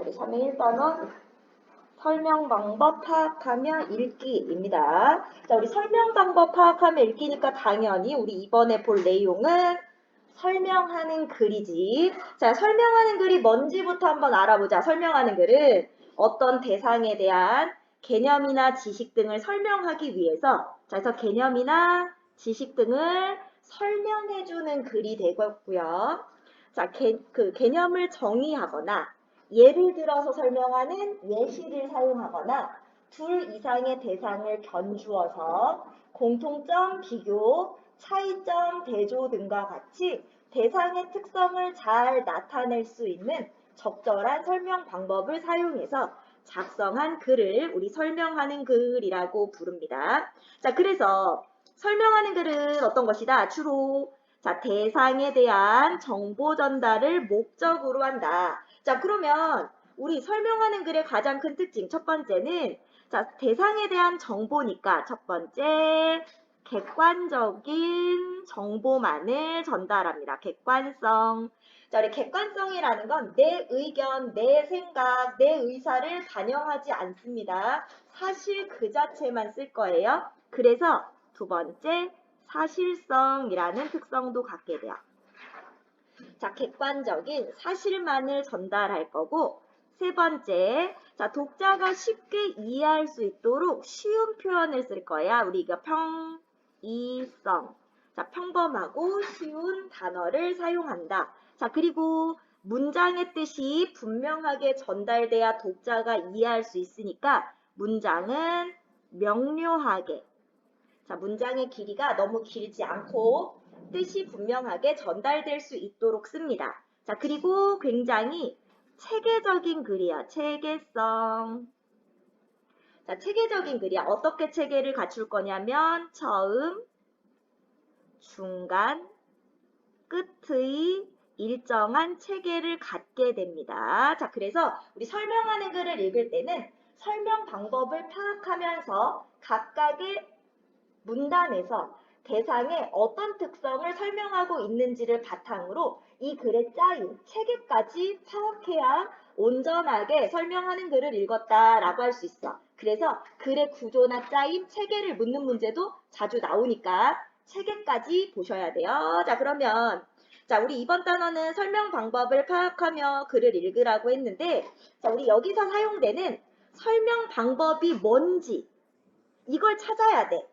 우리 3의 1단원 설명 방법 파악하며 읽기입니다. 자, 우리 설명 방법 파악하며 읽기니까 당연히 우리 이번에 볼 내용은 설명하는 글이지. 자, 설명하는 글이 뭔지부터 한번 알아보자. 설명하는 글은 어떤 대상에 대한 개념이나 지식 등을 설명하기 위해서, 자, 그래서 개념이나 지식 등을 설명해주는 글이 되겠고요. 자, 개념을 정의하거나 예를 들어서 설명하는 예시를 사용하거나 둘 이상의 대상을 견주어서 공통점, 비교, 차이점, 대조 등과 같이 대상의 특성을 잘 나타낼 수 있는 적절한 설명 방법을 사용해서 작성한 글을 우리 설명하는 글이라고 부릅니다. 자, 그래서 설명하는 글은 어떤 것이다? 주로 자, 대상에 대한 정보 전달을 목적으로 한다. 자, 그러면 우리 설명하는 글의 가장 큰 특징 첫 번째는 자, 대상에 대한 정보니까 첫 번째 객관적인 정보만을 전달합니다. 객관성. 자, 우리 객관성이라는 건 내 의견, 내 생각, 내 의사를 반영하지 않습니다. 사실 그 자체만 쓸 거예요. 그래서 두 번째 사실성이라는 특성도 갖게 돼요. 자, 객관적인 사실만을 전달할 거고 세 번째, 자, 독자가 쉽게 이해할 수 있도록 쉬운 표현을 쓸 거야. 우리 이거 평이성. 자, 평범하고 쉬운 단어를 사용한다. 자, 그리고 문장의 뜻이 분명하게 전달돼야 독자가 이해할 수 있으니까 문장은 명료하게. 자, 문장의 길이가 너무 길지 않고 뜻이 분명하게 전달될 수 있도록 씁니다. 자, 그리고 굉장히 체계적인 글이야. 체계성. 자, 체계적인 글이야. 어떻게 체계를 갖출 거냐면 처음, 중간, 끝의 일정한 체계를 갖게 됩니다. 자, 그래서 우리 설명하는 글을 읽을 때는 설명 방법을 파악하면서 각각의 문단에서 대상의 어떤 특성을 설명하고 있는지를 바탕으로 이 글의 짜임, 체계까지 파악해야 온전하게 설명하는 글을 읽었다라고 할 수 있어. 그래서 글의 구조나 짜임, 체계를 묻는 문제도 자주 나오니까 체계까지 보셔야 돼요. 자, 그러면 자, 우리 이번 단어는 설명 방법을 파악하며 글을 읽으라고 했는데 자, 우리 여기서 사용되는 설명 방법이 뭔지 이걸 찾아야 돼.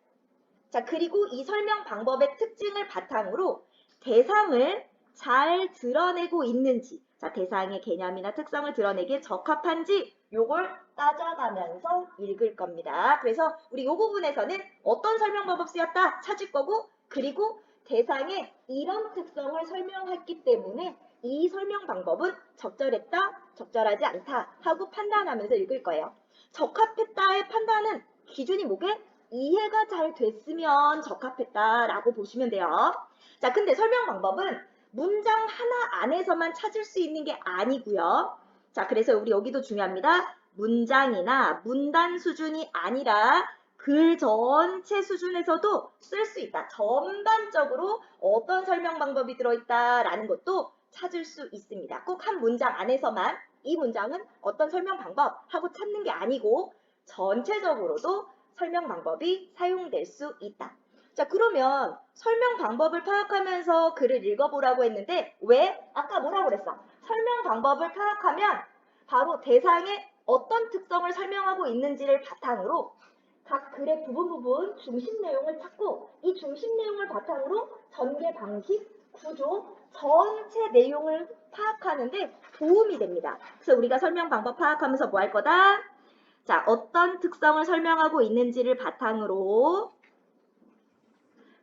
자, 그리고 이 설명 방법의 특징을 바탕으로 대상을 잘 드러내고 있는지, 자, 대상의 개념이나 특성을 드러내기에 적합한지 요걸 따져가면서 읽을 겁니다. 그래서 우리 요 부분에서는 어떤 설명 방법 쓰였다 찾을 거고, 그리고 대상의 이런 특성을 설명했기 때문에 이 설명 방법은 적절했다, 적절하지 않다 하고 판단하면서 읽을 거예요. 적합했다의 판단은 기준이 뭐게? 이해가 잘 됐으면 적합했다라고 보시면 돼요. 자, 근데 설명 방법은 문장 하나 안에서만 찾을 수 있는 게 아니고요. 자, 그래서 우리 여기도 중요합니다. 문장이나 문단 수준이 아니라 글 전체 수준에서도 쓸 수 있다. 전반적으로 어떤 설명 방법이 들어있다라는 것도 찾을 수 있습니다. 꼭 한 문장 안에서만 이 문장은 어떤 설명 방법 하고 찾는 게 아니고 전체적으로도 설명 방법이 사용될 수 있다. 자, 그러면 설명 방법을 파악하면서 글을 읽어보라고 했는데 왜? 아까 뭐라고 그랬어? 설명 방법을 파악하면 바로 대상의 어떤 특성을 설명하고 있는지를 바탕으로 각 글의 부분 중심 내용을 찾고 이 중심 내용을 바탕으로 전개 방식, 구조, 전체 내용을 파악하는데 도움이 됩니다. 그래서 우리가 설명 방법 파악하면서 뭐 할 거다? 자, 어떤 특성을 설명하고 있는지를 바탕으로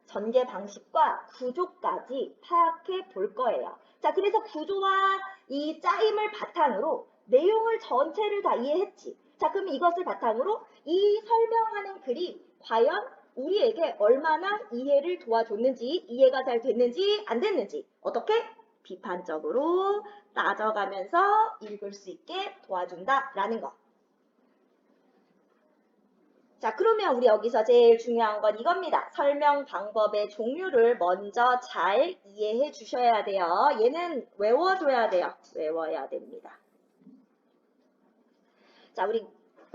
전개 방식과 구조까지 파악해 볼 거예요. 자, 그래서 구조와 이 짜임을 바탕으로 내용을 전체를 다 이해했지. 자, 그럼 이것을 바탕으로 이 설명하는 글이 과연 우리에게 얼마나 이해를 도와줬는지, 이해가 잘 됐는지, 안 됐는지, 어떻게? 비판적으로 따져가면서 읽을 수 있게 도와준다라는 거. 자, 그러면 우리 여기서 제일 중요한 건 이겁니다. 설명 방법의 종류를 먼저 잘 이해해 주셔야 돼요. 얘는 외워줘야 돼요. 외워야 됩니다. 자, 우리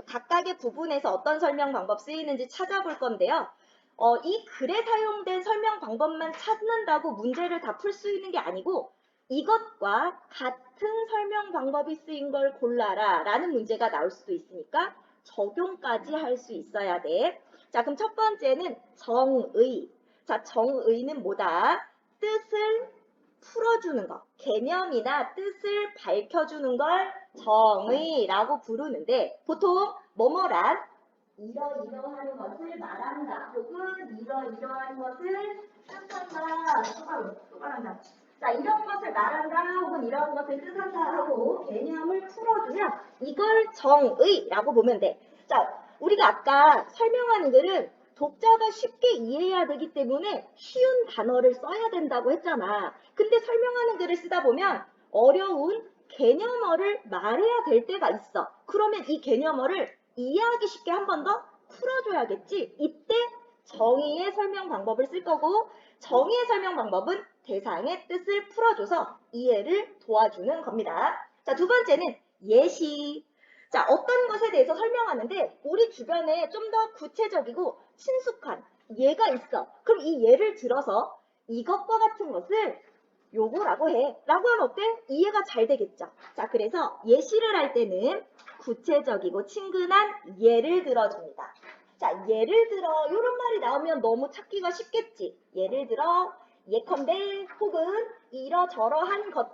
각각의 부분에서 어떤 설명 방법 쓰이는지 찾아볼 건데요. 이 글에 사용된 설명 방법만 찾는다고 문제를 다 풀 수 있는 게 아니고 이것과 같은 설명 방법이 쓰인 걸 골라라 라는 문제가 나올 수도 있으니까 적용까지 할 수 있어야 돼. 자, 그럼 첫 번째는 정의. 자, 정의는 뭐다? 뜻을 풀어주는 것, 개념이나 뜻을 밝혀주는 걸 정의라고 부르는데 보통 뭐뭐란 이러이러한 것을 말한다 혹은 이러이러한 것을 뜻한다 말한다. 자, 이런 것을 말한다 혹은 이런 것을 뜻한다 하고 개념을 풀어주면 이걸 정의라고 보면 돼. 자, 우리가 아까 설명하는 글은 독자가 쉽게 이해해야 되기 때문에 쉬운 단어를 써야 된다고 했잖아. 근데 설명하는 글을 쓰다 보면 어려운 개념어를 말해야 될 때가 있어. 그러면 이 개념어를 이해하기 쉽게 한 번 더 풀어줘야겠지. 이때 정의의 설명 방법을 쓸 거고 정의의 설명 방법은 대상의 뜻을 풀어줘서 이해를 도와주는 겁니다. 자, 두 번째는 예시. 자, 어떤 것에 대해서 설명하는데 우리 주변에 좀 더 구체적이고 친숙한 예가 있어. 그럼 이 예를 들어서 이것과 같은 것을 요거라고 해. 라고 하면 어때? 이해가 잘 되겠죠. 자, 그래서 예시를 할 때는 구체적이고 친근한 예를 들어줍니다. 자, 예를 들어 이런 말이 나오면 너무 찾기가 쉽겠지. 예를 들어 예컨대 혹은 이러저러한 것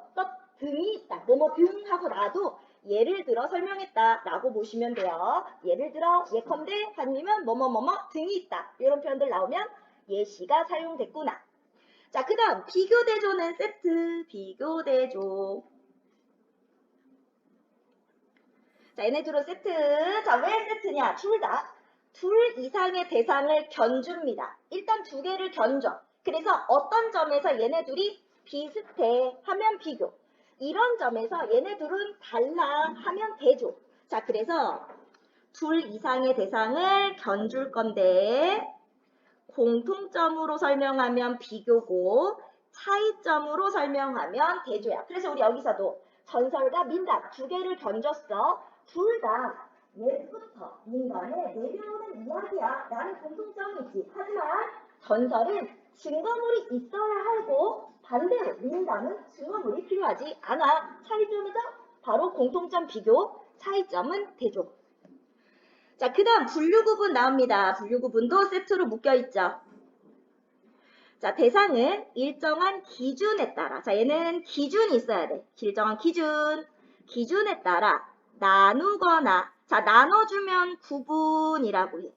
등이 있다. 뭐뭐 등 하고 나도 예를 들어 설명했다 라고 보시면 돼요. 예를 들어 예컨대 아니면 뭐뭐뭐뭐 등이 있다. 이런 표현들 나오면 예시가 사용됐구나. 자, 그 다음 비교대조는 세트, 비교대조. 자, 얘네들은 세트. 자, 왜 세트냐? 둘 이상의 대상을 견줍니다. 일단 두 개를 견줘. 그래서 어떤 점에서 얘네들이 비슷해 하면 비교. 이런 점에서 얘네들은 달라 하면 대조. 자, 그래서 둘 이상의 대상을 견줄 건데 공통점으로 설명하면 비교고 차이점으로 설명하면 대조야. 그래서 우리 여기서도 전설과 민담 두 개를 견줬어. 둘 다 옛부터 민간에 내려오는 이야기야. 라는 공통점이 있지. 하지만 전설은 증거물이 있어야 하고 반대로 민담은 증거물이 필요하지 않아. 차이점이다. 바로 공통점 비교, 차이점은 대조. 자, 그 다음 분류구분 나옵니다. 분류구분도 세트로 묶여있죠. 자, 대상은 일정한 기준에 따라, 자, 얘는 기준이 있어야 돼. 일정한 기준에 따라 나누거나, 자, 나눠주면 구분이라고 해.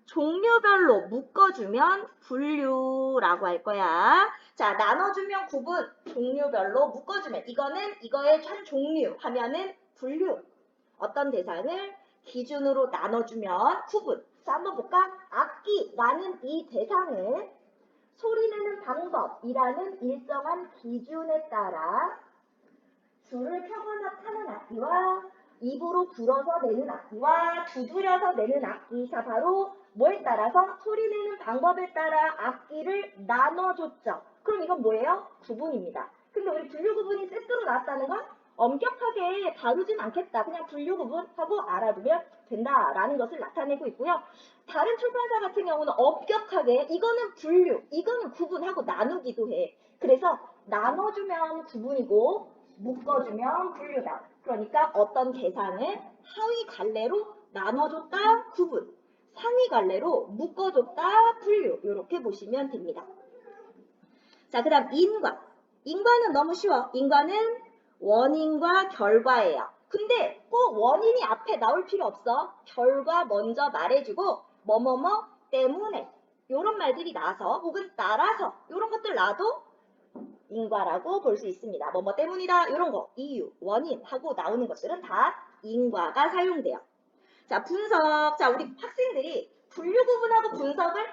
종류별로 묶어주면 분류라고 할 거야. 자, 나눠주면 구분, 종류별로 묶어주면, 이거는 이거의 한 종류 하면은 분류. 어떤 대상을 기준으로 나눠주면 구분. 자, 한번 볼까? 악기라는 이 대상은 소리내는 방법이라는 일정한 기준에 따라 줄을 펴거나 타는 악기와 입으로 불어서 내는 악기와 두드려서 내는 악기. 자, 바로 뭐에 따라서? 소리내는 방법에 따라 악기를 나눠줬죠. 그럼 이건 뭐예요? 구분입니다. 근데 우리 분류구분이 세트로 나왔다는 건 엄격하게 다루진 않겠다. 그냥 분류구분하고 알아두면 된다라는 것을 나타내고 있고요. 다른 출판사 같은 경우는 엄격하게 이거는 분류, 이거는 구분하고 나누기도 해. 그래서 나눠주면 구분이고 묶어주면 분류다. 그러니까 어떤 대상을 하위 갈래로 나눠줬다 구분, 상위 갈래로 묶어줬다 분류. 이렇게 보시면 됩니다. 자, 그 다음 인과. 인과는 너무 쉬워. 인과는 원인과 결과예요. 근데 꼭 원인이 앞에 나올 필요 없어. 결과 먼저 말해주고 뭐뭐뭐 때문에 이런 말들이 나서 혹은 따라서 이런 것들 나도 인과라고 볼 수 있습니다. 뭐뭐 때문이다 이런 거 이유, 원인 하고 나오는 것들은 다 인과가 사용돼요. 자, 분석. 자, 우리 학생들이 분류 구분하고 분석을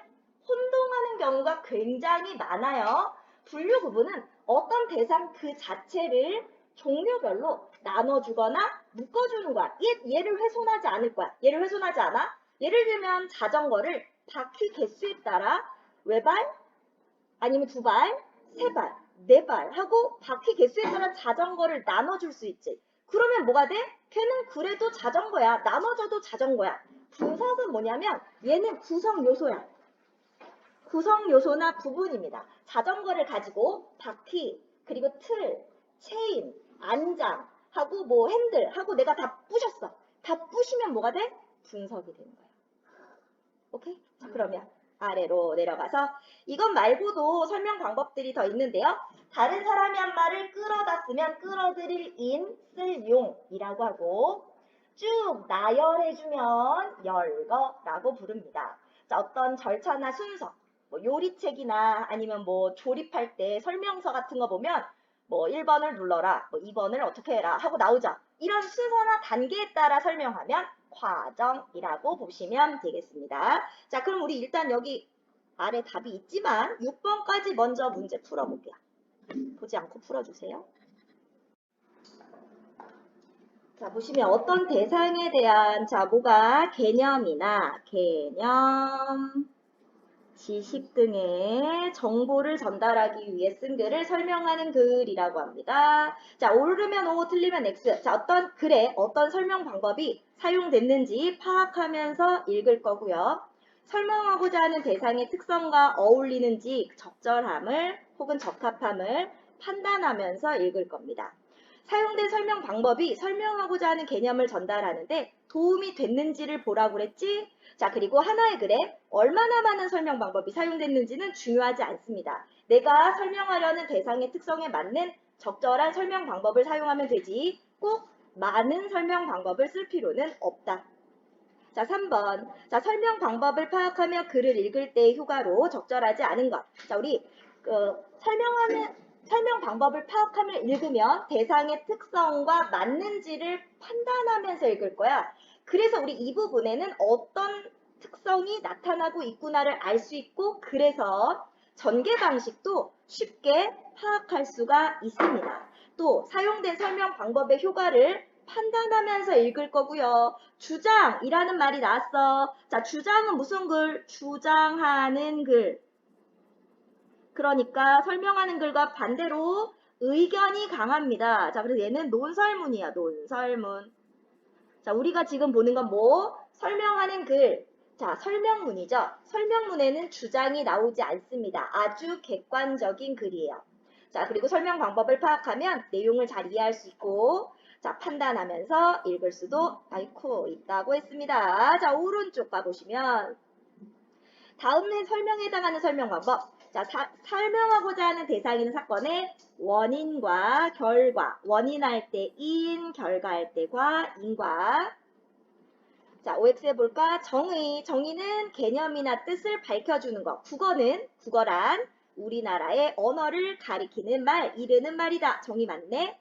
혼동하는 경우가 굉장히 많아요. 분류 구분은 어떤 대상 그 자체를 종류별로 나눠주거나 묶어주는 거야. 얘를 훼손하지 않을 거야. 얘를 훼손하지 않아? 예를 들면 자전거를 바퀴 개수에 따라 외발, 아니면 두 발, 세 발, 네 발 하고 바퀴 개수에 따라 자전거를 나눠줄 수 있지. 그러면 뭐가 돼? 걔는 그래도 자전거야. 나눠져도 자전거야. 분석은 뭐냐면 얘는 구성 요소야. 구성 요소나 부분입니다. 자전거를 가지고 바퀴, 그리고 틀, 체인, 안장 하고 뭐 핸들 하고 내가 다 부셨어. 다 부시면 뭐가 돼? 분석이 되는 거야. 오케이? 자, 그러면 아래로 내려가서 이것 말고도 설명 방법들이 더 있는데요. 다른 사람이 한 말을 끌어다 쓰면 끌어들일 인, 쓸 용이라고 하고 쭉 나열해주면 열거라고 부릅니다. 자, 어떤 절차나 순서, 뭐 요리책이나 아니면 뭐 조립할 때 설명서 같은 거 보면 뭐 1번을 눌러라, 뭐 2번을 어떻게 해라 하고 나오죠. 이런 순서나 단계에 따라 설명하면 과정이라고 보시면 되겠습니다. 자, 그럼 우리 일단 여기 아래 답이 있지만 6번까지 먼저 문제 풀어볼게요. 보지 않고 풀어주세요. 자, 보시면 어떤 대상에 대한 뭐가 개념이나 개념, 지식 등의 정보를 전달하기 위해 쓴 글을 설명하는 글이라고 합니다. 자, 옳으면 O, 틀리면 X. 자, 어떤 글에 어떤 설명 방법이 사용됐는지 파악하면서 읽을 거고요. 설명하고자 하는 대상의 특성과 어울리는지 적절함을 혹은 적합함을 판단하면서 읽을 겁니다. 사용된 설명 방법이 설명하고자 하는 개념을 전달하는데 도움이 됐는지를 보라고 그랬지? 자, 그리고 하나의 글에 얼마나 많은 설명 방법이 사용됐는지는 중요하지 않습니다. 내가 설명하려는 대상의 특성에 맞는 적절한 설명 방법을 사용하면 되지 꼭 많은 설명 방법을 쓸 필요는 없다. 자, 3번. 자, 설명 방법을 파악하며 글을 읽을 때의 휴가로 적절하지 않은 것. 자, 우리 설명 방법을 파악하며 읽으면 대상의 특성과 맞는지를 판단하면서 읽을 거야. 그래서 우리 이 부분에는 어떤 특성이 나타나고 있구나를 알 수 있고 그래서 전개 방식도 쉽게 파악할 수가 있습니다. 또 사용된 설명 방법의 효과를 판단하면서 읽을 거고요. 주장이라는 말이 나왔어. 자, 주장은 무슨 글? 주장하는 글. 그러니까 설명하는 글과 반대로 의견이 강합니다. 자, 그래서 얘는 논설문이야. 논설문. 자, 우리가 지금 보는 건 뭐? 설명하는 글. 자, 설명문이죠. 설명문에는 주장이 나오지 않습니다. 아주 객관적인 글이에요. 자, 그리고 설명 방법을 파악하면 내용을 잘 이해할 수 있고 자, 판단하면서 읽을 수도 있다고 했습니다. 자, 오른쪽 봐보시면 다음에 설명에 해당하는 설명 방법. 자, 설명하고자 하는 대상인 사건의 원인과 결과. 원인할 때 인, 결과할 때 과, 인과. 자, OX 해볼까? 정의. 정의는 개념이나 뜻을 밝혀주는 것. 국어란 우리나라의 언어를 가리키는 말, 이르는 말이다. 정의 맞네.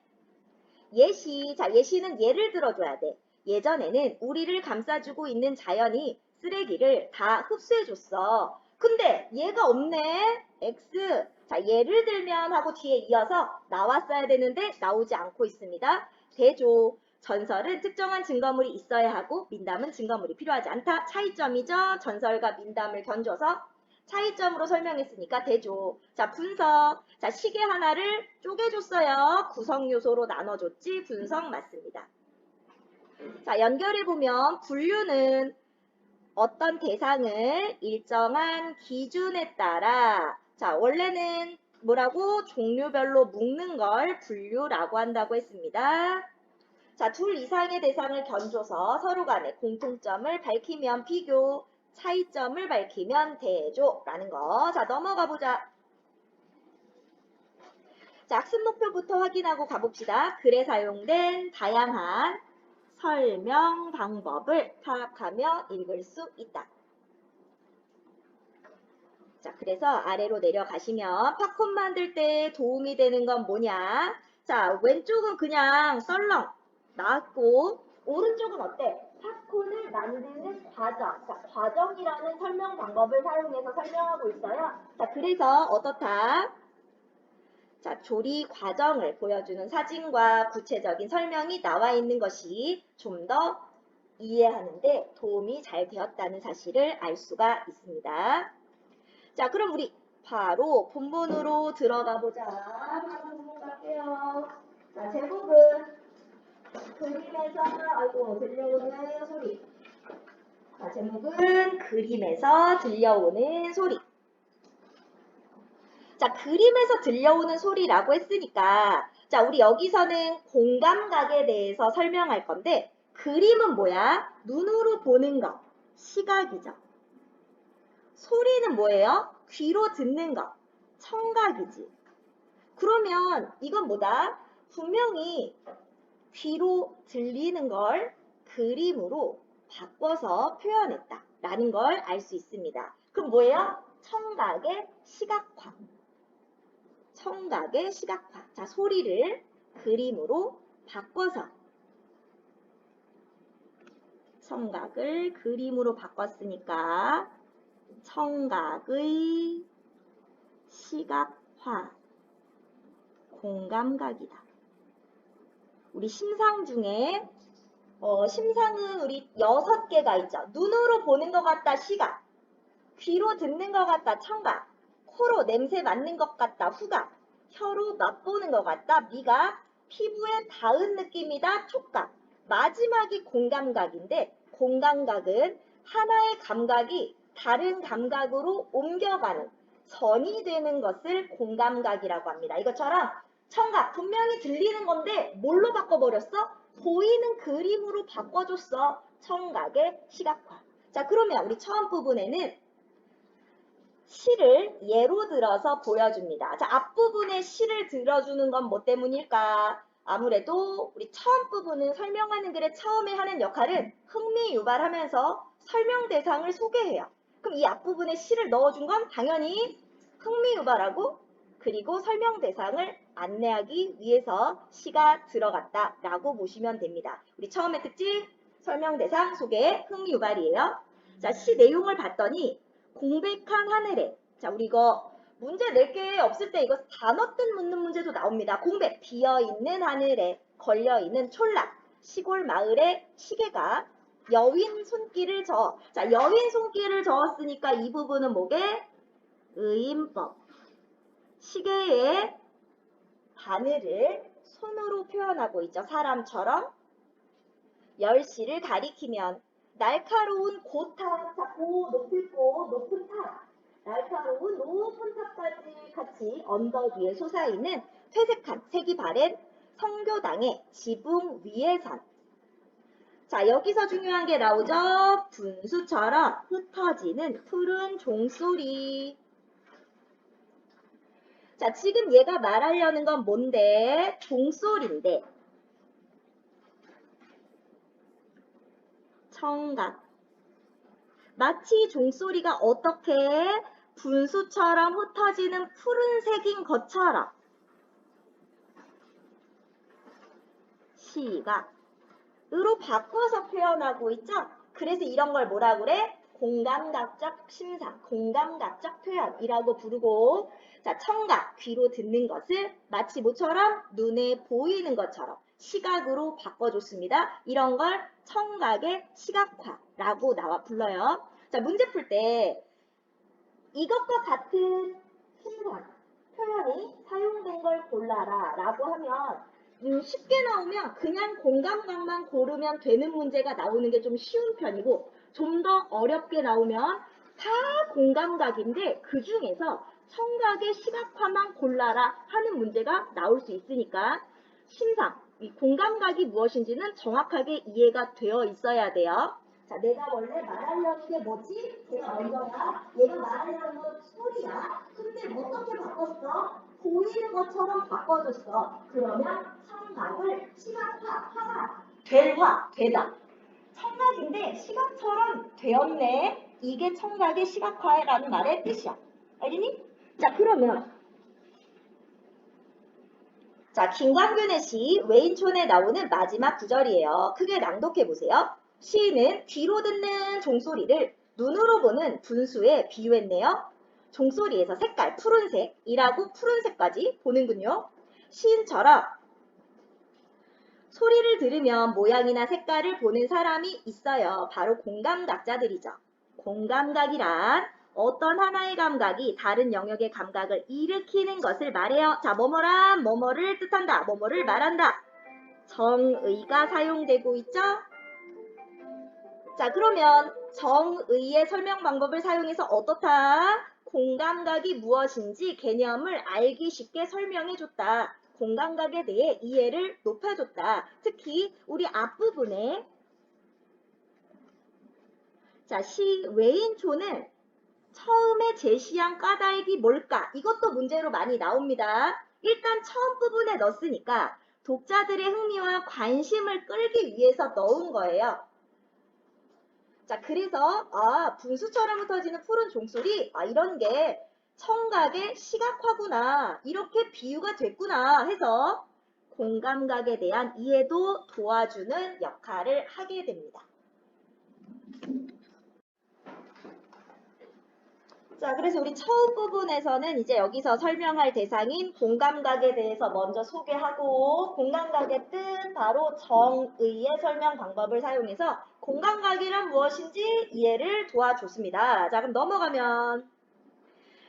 예시. 자, 예시는 예를 들어줘야 돼. 예전에는 우리를 감싸주고 있는 자연이 쓰레기를 다 흡수해줬어. 근데 얘가 없네. X. 자, 예를 들면 하고 뒤에 이어서 나왔어야 되는데 나오지 않고 있습니다. 대조. 전설은 특정한 증거물이 있어야 하고 민담은 증거물이 필요하지 않다. 차이점이죠. 전설과 민담을 견줘서 차이점으로 설명했으니까 대조. 자, 분석. 자, 시계 하나를 쪼개줬어요. 구성 요소로 나눠줬지. 분석 맞습니다. 자, 연결해보면 분류는 어떤 대상을 일정한 기준에 따라 자, 원래는 뭐라고? 종류별로 묶는 걸 분류라고 한다고 했습니다. 자, 둘 이상의 대상을 견줘서 서로 간의 공통점을 밝히면 비교, 차이점을 밝히면 대조라는 거. 자, 넘어가 보자. 자, 학습 목표부터 확인하고 가봅시다. 글에 사용된 다양한 설명 방법을 파악하며 읽을 수 있다. 자, 그래서 아래로 내려가시면 팝콘 만들 때 도움이 되는 건 뭐냐? 자, 왼쪽은 그냥 썰렁 나왔고 오른쪽은 어때? 팝콘을 만드는 과정. 자, 과정이라는 설명 방법을 사용해서 설명하고 있어요. 자, 그래서 어떻다? 자, 조리 과정을 보여주는 사진과 구체적인 설명이 나와 있는 것이 좀 더 이해하는데 도움이 잘 되었다는 사실을 알 수가 있습니다. 자, 그럼 우리 바로 본문으로 들어가 보자. 바로 본문 갈게요. 자, 제목은 그림에서 아이고 들려오는 소리. 자, 제목은 그림에서 들려오는 소리. 자, 그림에서 들려오는 소리라고 했으니까 자, 우리 여기서는 공감각에 대해서 설명할 건데 그림은 뭐야? 눈으로 보는 거, 시각이죠. 소리는 뭐예요? 귀로 듣는 거, 청각이지. 그러면 이건 뭐다? 분명히 귀로 들리는 걸 그림으로 바꿔서 표현했다 라는 걸 알 수 있습니다. 그럼 뭐예요? 청각의 시각화. 청각의 시각화. 자, 소리를 그림으로 바꿔서 청각을 그림으로 바꿨으니까 청각의 시각화. 공감각이다. 우리 심상 중에 심상은 우리 6개가 있죠. 눈으로 보는 것 같다 시각, 귀로 듣는 것 같다 청각, 코로 냄새 맡는 것 같다 후각, 혀로 맛보는 것 같다 미각, 피부에 닿은 느낌이다 촉각. 마지막이 공감각인데 공감각은 하나의 감각이 다른 감각으로 옮겨가는 전이 되는 것을 공감각이라고 합니다. 이것처럼 청각 분명히 들리는 건데 뭘로 바꿔버렸어? 보이는 그림으로 바꿔줬어. 청각의 시각화. 자, 그러면 우리 처음 부분에는 시를 예로 들어서 보여줍니다. 자, 앞부분에 시를 들어주는 건 뭐 때문일까? 아무래도 우리 처음 부분은 설명하는 글의 처음에 하는 역할은 흥미 유발하면서 설명 대상을 소개해요. 그럼 이 앞부분에 시를 넣어준 건 당연히 흥미 유발하고 그리고 설명 대상을 안내하기 위해서 시가 들어갔다라고 보시면 됩니다. 우리 처음에 특징, 설명 대상, 소개, 흥미 유발이에요. 자, 시 내용을 봤더니 공백한 하늘에. 자, 우리 이거 문제 낼 게 없을 때 이거 단어 뜻 묻는 문제도 나옵니다. 공백, 비어있는 하늘에 걸려있는 촌락, 시골 마을에 시계가 여윈 손길을 저어. 자, 여윈 손길을 저었으니까 이 부분은 뭐게? 의인법. 시계의 바늘을 손으로 표현하고 있죠. 사람처럼 10시를 가리키면 날카로운 고탑, 자, 고 높을 곳, 높은 탑, 날카로운 높은 탑까지 같이 언덕 위에 솟아있는 회색한 색이 바랜 성교당의 지붕 위에 산. 자, 여기서 중요한 게 나오죠. 분수처럼 흩어지는 푸른 종소리. 자, 지금 얘가 말하려는 건 뭔데? 종소리인데. 청각. 마치 종소리가 어떻게 분수처럼 흩어지는 푸른색인 것처럼 시각으로 바꿔서 표현하고 있죠. 그래서 이런 걸 뭐라 그래? 공감각적 심상, 공감각적 표현이라고 부르고 자, 청각, 귀로 듣는 것을 마치 뭐처럼? 눈에 보이는 것처럼 시각으로 바꿔줬습니다. 이런 걸 청각의 시각화라고 불러요. 자, 문제 풀 때 이것과 같은 심상, 표현이 사용된 걸 골라라 라고 하면 쉽게 나오면 그냥 공감각만 고르면 되는 문제가 나오는 게 좀 쉬운 편이고 좀 더 어렵게 나오면 다 공감각인데 그 중에서 청각의 시각화만 골라라 하는 문제가 나올 수 있으니까 심상, 이 공감각이 무엇인지는 정확하게 이해가 되어 있어야 돼요. 자, 내가 원래 말하려는 게 뭐지? 제가 먼저야. 얘가 말하려는 건 소리야. 근데 어떻게 바꿨어? 보이는 것처럼 바꿔줬어. 그러면 청각을 시각화하다. 될화, 되다. 청각인데 시각처럼 되었네. 이게 청각의 시각화라는 말의 뜻이야. 알겠니? 자, 그러면 자, 김광균의 시 외인촌에 나오는 마지막 구절이에요. 크게 낭독해 보세요. 시인은 귀로 듣는 종소리를 눈으로 보는 분수에 비유했네요. 종소리에서 색깔 푸른색이라고 푸른색까지 보는군요. 시인처럼 소리를 들으면 모양이나 색깔을 보는 사람이 있어요. 바로 공감각자들이죠. 공감각이란 어떤 하나의 감각이 다른 영역의 감각을 일으키는 것을 말해요. 자, 뭐뭐란 뭐뭐를 뜻한다. 뭐뭐를 말한다. 정의가 사용되고 있죠? 자, 그러면 정의의 설명 방법을 사용해서 어떻다? 공감각이 무엇인지 개념을 알기 쉽게 설명해줬다. 공감각에 대해 이해를 높여줬다. 특히 우리 앞부분에 자, 외인초는 처음에 제시한 까닭이 뭘까? 이것도 문제로 많이 나옵니다. 일단 처음 부분에 넣었으니까 독자들의 흥미와 관심을 끌기 위해서 넣은 거예요. 자, 그래서 분수처럼 흩어지는 푸른 종소리 이런 게 청각의 시각화구나 이렇게 비유가 됐구나 해서 공감각에 대한 이해도 도와주는 역할을 하게 됩니다. 자, 그래서 우리 처음 부분에서는 이제 여기서 설명할 대상인 공감각에 대해서 먼저 소개하고 공감각의 뜻 바로 정의의 설명 방법을 사용해서 공감각이란 무엇인지 이해를 도와줬습니다. 자, 그럼 넘어가면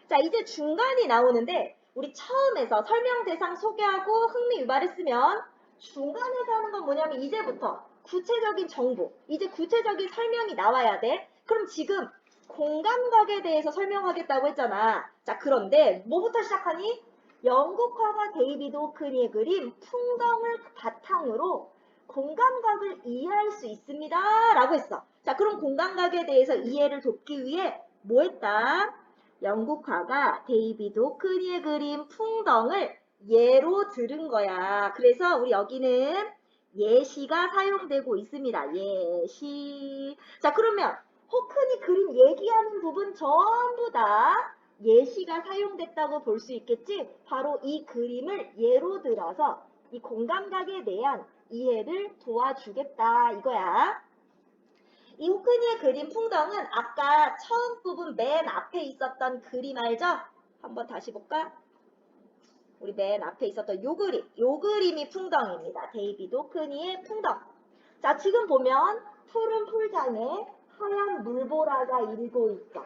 자, 이제 중간이 나오는데 우리 처음에서 설명 대상 소개하고 흥미 유발했으면 중간에서 하는 건 뭐냐면 이제부터 구체적인 정보, 이제 구체적인 설명이 나와야 돼. 그럼 지금 공감각에 대해서 설명하겠다고 했잖아. 자, 그런데 뭐부터 시작하니? 영국 화가 데이비드 호크니의 그림 풍덩을 바탕으로 공감각을 이해할 수 있습니다. 라고 했어. 자, 그럼 공감각에 대해서 이해를 돕기 위해 뭐 했다? 영국 화가 데이비드 호크니의 그림 풍덩을 예로 들은 거야. 그래서 우리 여기는 예시가 사용되고 있습니다. 예시. 자, 그러면 호크니 그림 얘기하는 부분 전부 다 예시가 사용됐다고 볼 수 있겠지? 바로 이 그림을 예로 들어서 이 공감각에 대한 이해를 도와주겠다 이거야. 이 호크니의 그림 풍덩은 아까 처음 부분 맨 앞에 있었던 그림 알죠? 한번 다시 볼까? 우리 맨 앞에 있었던 요 그림이 풍덩입니다. 데이비드 호크니의 풍덩. 자, 지금 보면 푸른 풀장에 하얀 물보라가 일고 있죠.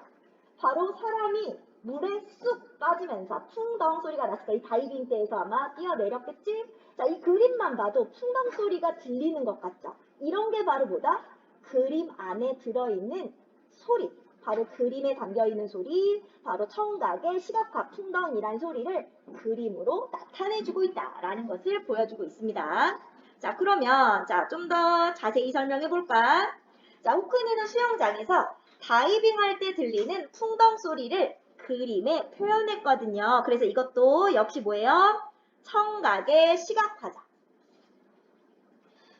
바로 사람이 물에 쑥 빠지면서 풍덩 소리가 났을 거야. 이 다이빙 때에서 아마 뛰어내렸겠지? 자, 이 그림만 봐도 풍덩 소리가 들리는 것 같죠? 이런 게 바로 뭐다? 그림 안에 들어있는 소리. 바로 그림에 담겨있는 소리, 바로 청각의 시각화 풍덩이란 소리를 그림으로 나타내주고 있다라는 것을 보여주고 있습니다. 자, 그러면 좀 더 자세히 설명해 볼까? 자, 호크니는 수영장에서 다이빙 할 때 들리는 풍덩 소리를 그림에 표현했거든요. 그래서 이것도 역시 뭐예요? 청각의 시각화자.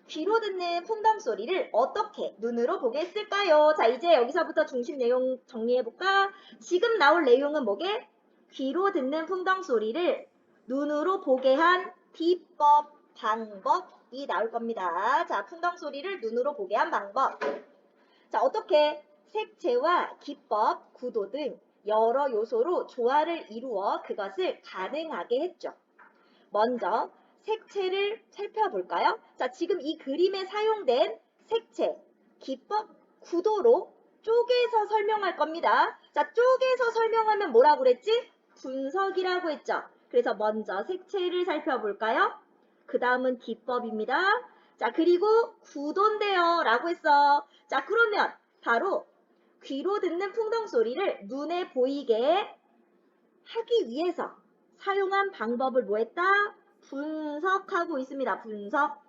귀로 듣는 풍덩 소리를 어떻게 눈으로 보겠을까요? 자, 이제 여기서부터 중심 내용 정리해볼까? 지금 나올 내용은 뭐게? 귀로 듣는 풍덩 소리를 눈으로 보게 한 비법, 방법이 나올 겁니다. 자, 풍덩 소리를 눈으로 보게 한 방법. 자, 어떻게? 색채와 기법, 구도 등 여러 요소로 조화를 이루어 그것을 가능하게 했죠. 먼저 색채를 살펴볼까요? 자, 지금 이 그림에 사용된 색채, 기법, 구도로 쪼개서 설명할 겁니다. 자, 쪼개서 설명하면 뭐라고 그랬지? 분석이라고 했죠. 그래서 먼저 색채를 살펴볼까요? 그 다음은 기법입니다. 자, 그리고 구도인데요. 라고 했어. 자, 그러면 바로 귀로 듣는 풍덩 소리를 눈에 보이게 하기 위해서 사용한 방법을 뭐 했다? 분석하고 있습니다. 분석.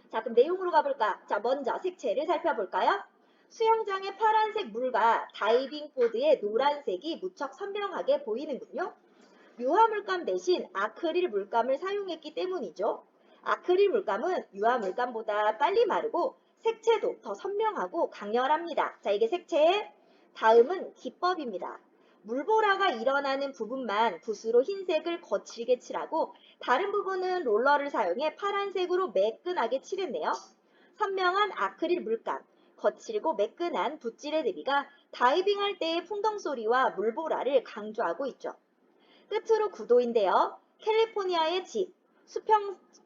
자, 그럼 내용으로 가볼까? 자, 먼저 색채를 살펴볼까요? 수영장의 파란색 물과 다이빙 보드의 노란색이 무척 선명하게 보이는군요. 유화 물감 대신 아크릴 물감을 사용했기 때문이죠. 아크릴 물감은 유화 물감보다 빨리 마르고 색채도 더 선명하고 강렬합니다. 자, 이게 색채. 다음은 기법입니다. 물보라가 일어나는 부분만 붓으로 흰색을 거칠게 칠하고 다른 부분은 롤러를 사용해 파란색으로 매끈하게 칠했네요. 선명한 아크릴 물감, 거칠고 매끈한 붓질의 대비가 다이빙할 때의 풍덩 소리와 물보라를 강조하고 있죠. 끝으로 구도인데요. 캘리포니아의 집,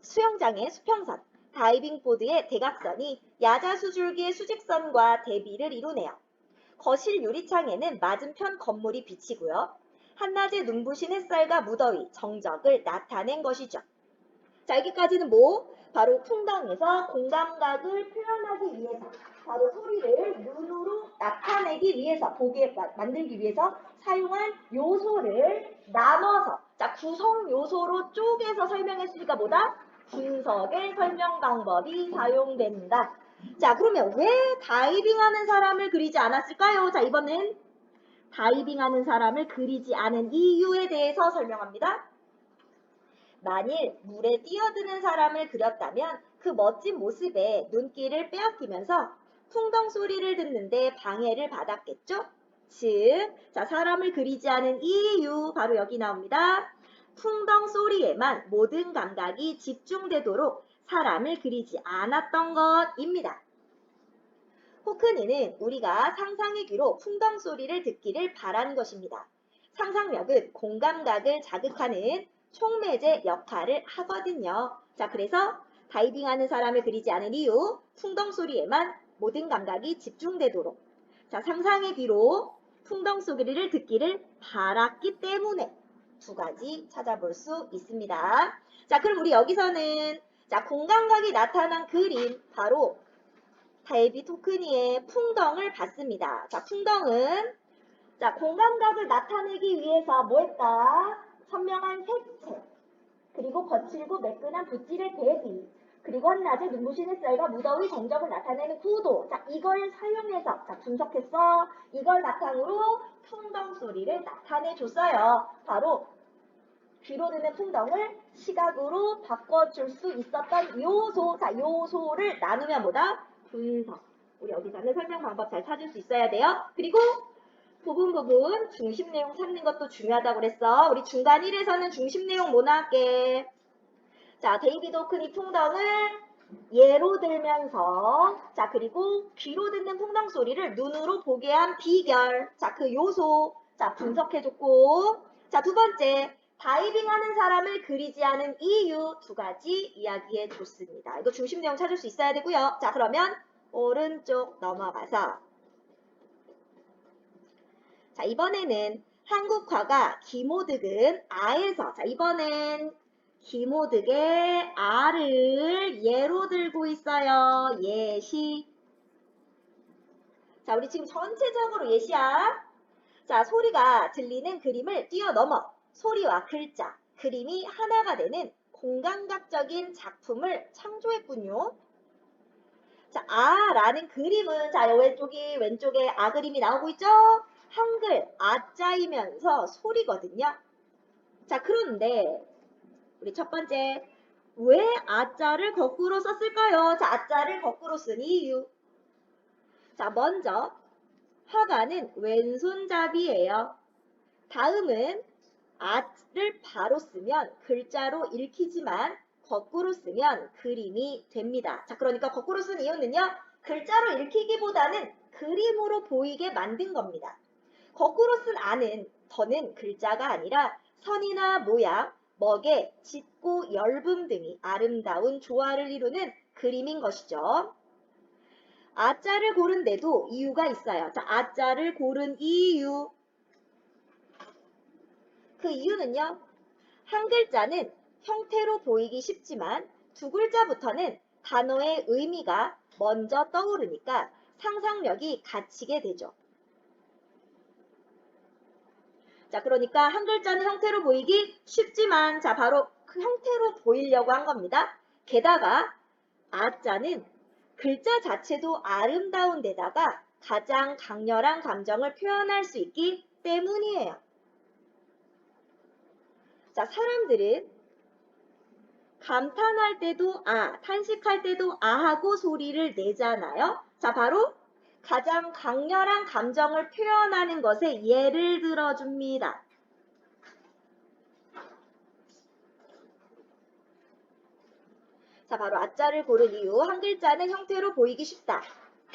수영장의 수평선, 다이빙 보드의 대각선이 야자수 줄기의 수직선과 대비를 이루네요. 거실 유리창에는 맞은편 건물이 비치고요. 한낮의 눈부신 햇살과 무더위, 정적을 나타낸 것이죠. 자, 여기까지는 뭐? 바로 풍덩에서 공감각을 표현하기 위해서, 바로 소리를 눈으로 나타내기 위해서, 보게 만들기 위해서 사용한 요소를 나눠서, 자, 구성 요소로 쪼개서 설명했으니까 뭐다? 분석의 설명 방법이 사용된다. 자, 그러면 왜 다이빙하는 사람을 그리지 않았을까요? 자, 이번엔 다이빙하는 사람을 그리지 않은 이유에 대해서 설명합니다. 만일 물에 뛰어드는 사람을 그렸다면 그 멋진 모습에 눈길을 빼앗기면서 풍덩 소리를 듣는데 방해를 받았겠죠? 즉, 자, 사람을 그리지 않은 이유, 바로 여기 나옵니다. 풍덩 소리에만 모든 감각이 집중되도록 사람을 그리지 않았던 것입니다. 호크니는 우리가 상상의 귀로 풍덩 소리를 듣기를 바란 것입니다. 상상력은 공감각을 자극하는 촉매제 역할을 하거든요. 자, 그래서 다이빙하는 사람을 그리지 않은 이유, 풍덩 소리에만 모든 감각이 집중되도록. 자, 상상의 귀로 풍덩 소리를 듣기를 바랐기 때문에 두 가지 찾아볼 수 있습니다. 자, 그럼 우리 여기서는 자, 공감각이 나타난 그림, 바로 데이비드 호크니의 풍덩을 봤습니다. 자, 풍덩은 자, 공감각을 나타내기 위해서 뭐 했다? 선명한 색채, 그리고 거칠고 매끈한 붓질의 대비, 그리고 한낮에 눈부시는 쌀과 무더위 정적을 나타내는 구도. 자, 이걸 사용해서 자, 분석했어. 이걸 바탕으로 풍덩 소리를 나타내줬어요. 바로 귀로 듣는 풍덩을 시각으로 바꿔줄 수 있었던 요소. 자, 요소를 나누면 뭐다? 분석. 우리 여기서는 설명 방법 잘 찾을 수 있어야 돼요. 그리고 부분 중심 내용 찾는 것도 중요하다고 그랬어. 우리 중간 1에서는 중심 내용 뭐 나올게? 자, 데이비드 호크니 풍덩을 예로 들면서 자, 그리고 귀로 듣는 풍덩 소리를 눈으로 보게 한 비결. 자, 그 요소. 자, 분석해줬고. 자, 두 번째. 다이빙하는 사람을 그리지 않은 이유 두 가지 이야기해 줬습니다. 이거 중심 내용 찾을 수 있어야 되고요. 자, 그러면 오른쪽 넘어가서 자, 이번에는 한국 화가 김호득은 아에서 자, 이번엔 김호득의 아를 예로 들고 있어요. 예시. 자, 우리 지금 전체적으로 예시야. 자, 소리가 들리는 그림을 뛰어넘어 소리와 글자, 그림이 하나가 되는 공감각적인 작품을 창조했군요. 자, 아라는 그림은 자, 왼쪽에 아 그림이 나오고 있죠? 한글 아자이면서 소리거든요. 자, 그런데 우리 첫 번째, 왜 아자를 거꾸로 썼을까요? 자, 아자를 거꾸로 쓴 이유. 자, 먼저 화가는 왼손잡이예요. 다음은 아를 바로 쓰면 글자로 읽히지만 거꾸로 쓰면 그림이 됩니다. 자, 그러니까 거꾸로 쓴 이유는요. 글자로 읽히기보다는 그림으로 보이게 만든 겁니다. 거꾸로 쓴 아는 더는 글자가 아니라 선이나 모양, 먹의 짙고 엷음 등이 아름다운 조화를 이루는 그림인 것이죠. 아자를 고른 데도 이유가 있어요. 자, 아자를 고른 이유. 그 이유는요. 한 글자는 형태로 보이기 쉽지만 두 글자부터는 단어의 의미가 먼저 떠오르니까 상상력이 갇히게 되죠. 자, 그러니까 한 글자는 형태로 보이기 쉽지만 자, 바로 그 형태로 보이려고 한 겁니다. 게다가 아자는 글자 자체도 아름다운 데다가 가장 강렬한 감정을 표현할 수 있기 때문이에요. 자, 사람들은 감탄할 때도 아, 탄식할 때도 아 하고 소리를 내잖아요. 자, 바로 가장 강렬한 감정을 표현하는 것에 예를 들어줍니다. 자, 바로 아자를 고른 이유. 한 글자는 형태로 보이기 쉽다.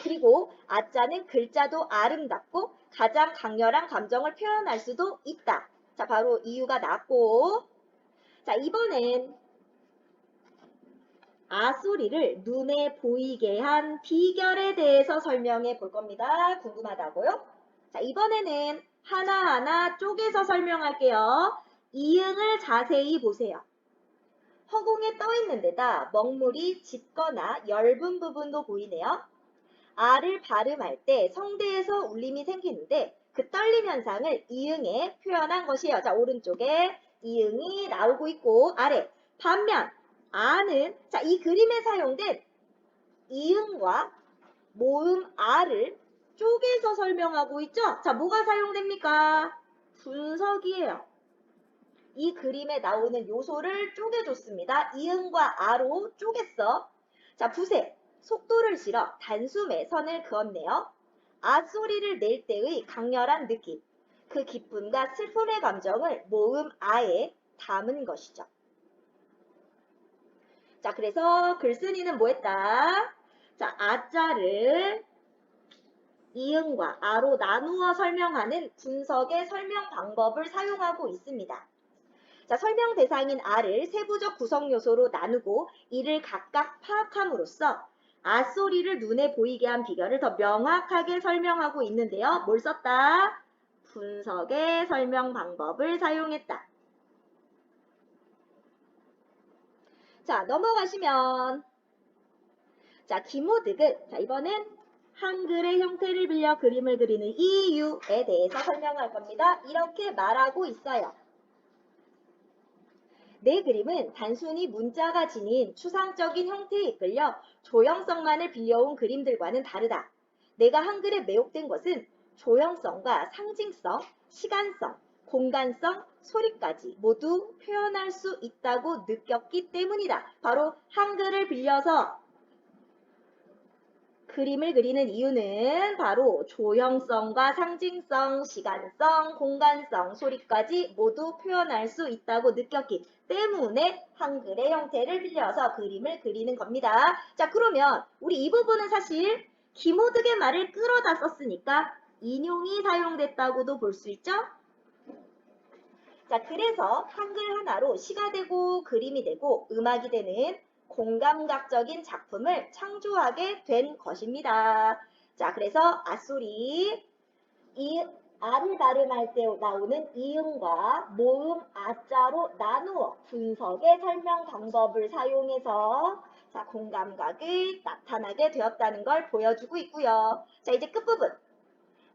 그리고 아자는 글자도 아름답고 가장 강렬한 감정을 표현할 수도 있다. 자, 바로 이유가 나왔고. 자, 이번엔 아 소리를 눈에 보이게 한 비결에 대해서 설명해 볼 겁니다. 궁금하다고요? 자, 이번에는 하나하나 쪼개서 설명할게요. 이응을 자세히 보세요. 허공에 떠 있는 데다 먹물이 짙거나 엷은 부분도 보이네요. R을 발음할 때 성대에서 울림이 생기는데 그 떨림 현상을 이응에 표현한 것이에요. 자, 오른쪽에 이응이 나오고 있고 아래. 반면 아는 자, 이 그림에 사용된 이응과 모음 R을 쪼개서 설명하고 있죠? 자, 뭐가 사용됩니까? 분석이에요. 이 그림에 나오는 요소를 쪼개줬습니다. 이응과 아로 쪼갰어. 자, 부세. 속도를 실어 단숨에 선을 그었네요. 아 소리를 낼 때의 강렬한 느낌. 그 기쁨과 슬픔의 감정을 모음 아에 담은 것이죠. 자, 그래서 글쓴이는 뭐 했다? 자, 아자를 이응과 아로 나누어 설명하는 분석의 설명 방법을 사용하고 있습니다. 자, 설명 대상인 R을 세부적 구성 요소로 나누고 이를 각각 파악함으로써 아 소리를 눈에 보이게 한 비결을 더 명확하게 설명하고 있는데요. 뭘 썼다? 분석의 설명 방법을 사용했다. 자, 넘어가시면 자, 기모득은 자, 이번엔 한글의 형태를 빌려 그림을 그리는 이유에 대해서 설명할 겁니다. 이렇게 말하고 있어요. 내 그림은 단순히 문자가 지닌 추상적인 형태에 이끌려 조형성만을 빌려온 그림들과는 다르다. 내가 한글에 매혹된 것은 조형성과 상징성, 시간성, 공간성, 소리까지 모두 표현할 수 있다고 느꼈기 때문이다. 바로 한글을 빌려서 그림을 그리는 이유는 바로 조형성과 상징성, 시간성, 공간성, 소리까지 모두 표현할 수 있다고 느꼈기 때문에 한글의 형태를 빌려서 그림을 그리는 겁니다. 자, 그러면 우리 이 부분은 사실 기모득의 말을 끌어다 썼으니까 인용이 사용됐다고도 볼 수 있죠? 자, 그래서 한글 하나로 시가 되고 그림이 되고 음악이 되는 공감각적인 작품을 창조하게 된 것입니다. 자, 그래서 아소리, 이 아를 발음할 때 나오는 이응과 모음 아자로 나누어 분석의 설명 방법을 사용해서 자, 공감각이 나타나게 되었다는 걸 보여주고 있고요. 자, 이제 끝부분.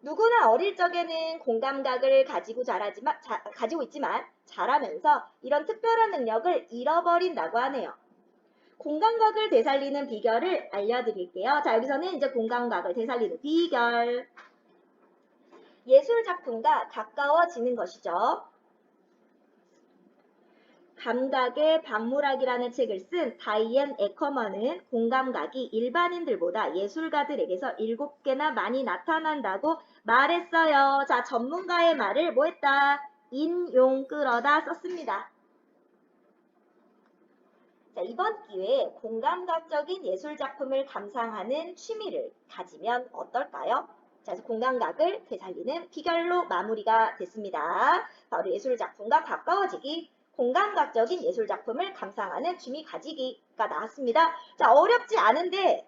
누구나 어릴 적에는 공감각을 가지고 있지만 자라면서 이런 특별한 능력을 잃어버린다고 하네요. 공감각을 되살리는 비결을 알려드릴게요. 자, 여기서는 이제 공감각을 되살리는 비결. 예술 작품과 가까워지는 것이죠. 감각의 박물학이라는 책을 쓴 다이앤 에커먼은 공감각이 일반인들보다 예술가들에게서 7개나 많이 나타난다고 말했어요. 자, 전문가의 말을 뭐 했다? 인용 끌어다 썼습니다. 자, 이번 기회에 공감각적인 예술작품을 감상하는 취미를 가지면 어떨까요? 자, 그래서 공감각을 되살리는 비결로 마무리가 됐습니다. 바로 예술작품과 가까워지기, 공감각적인 예술작품을 감상하는 취미 가지기가 나왔습니다. 자, 어렵지 않은데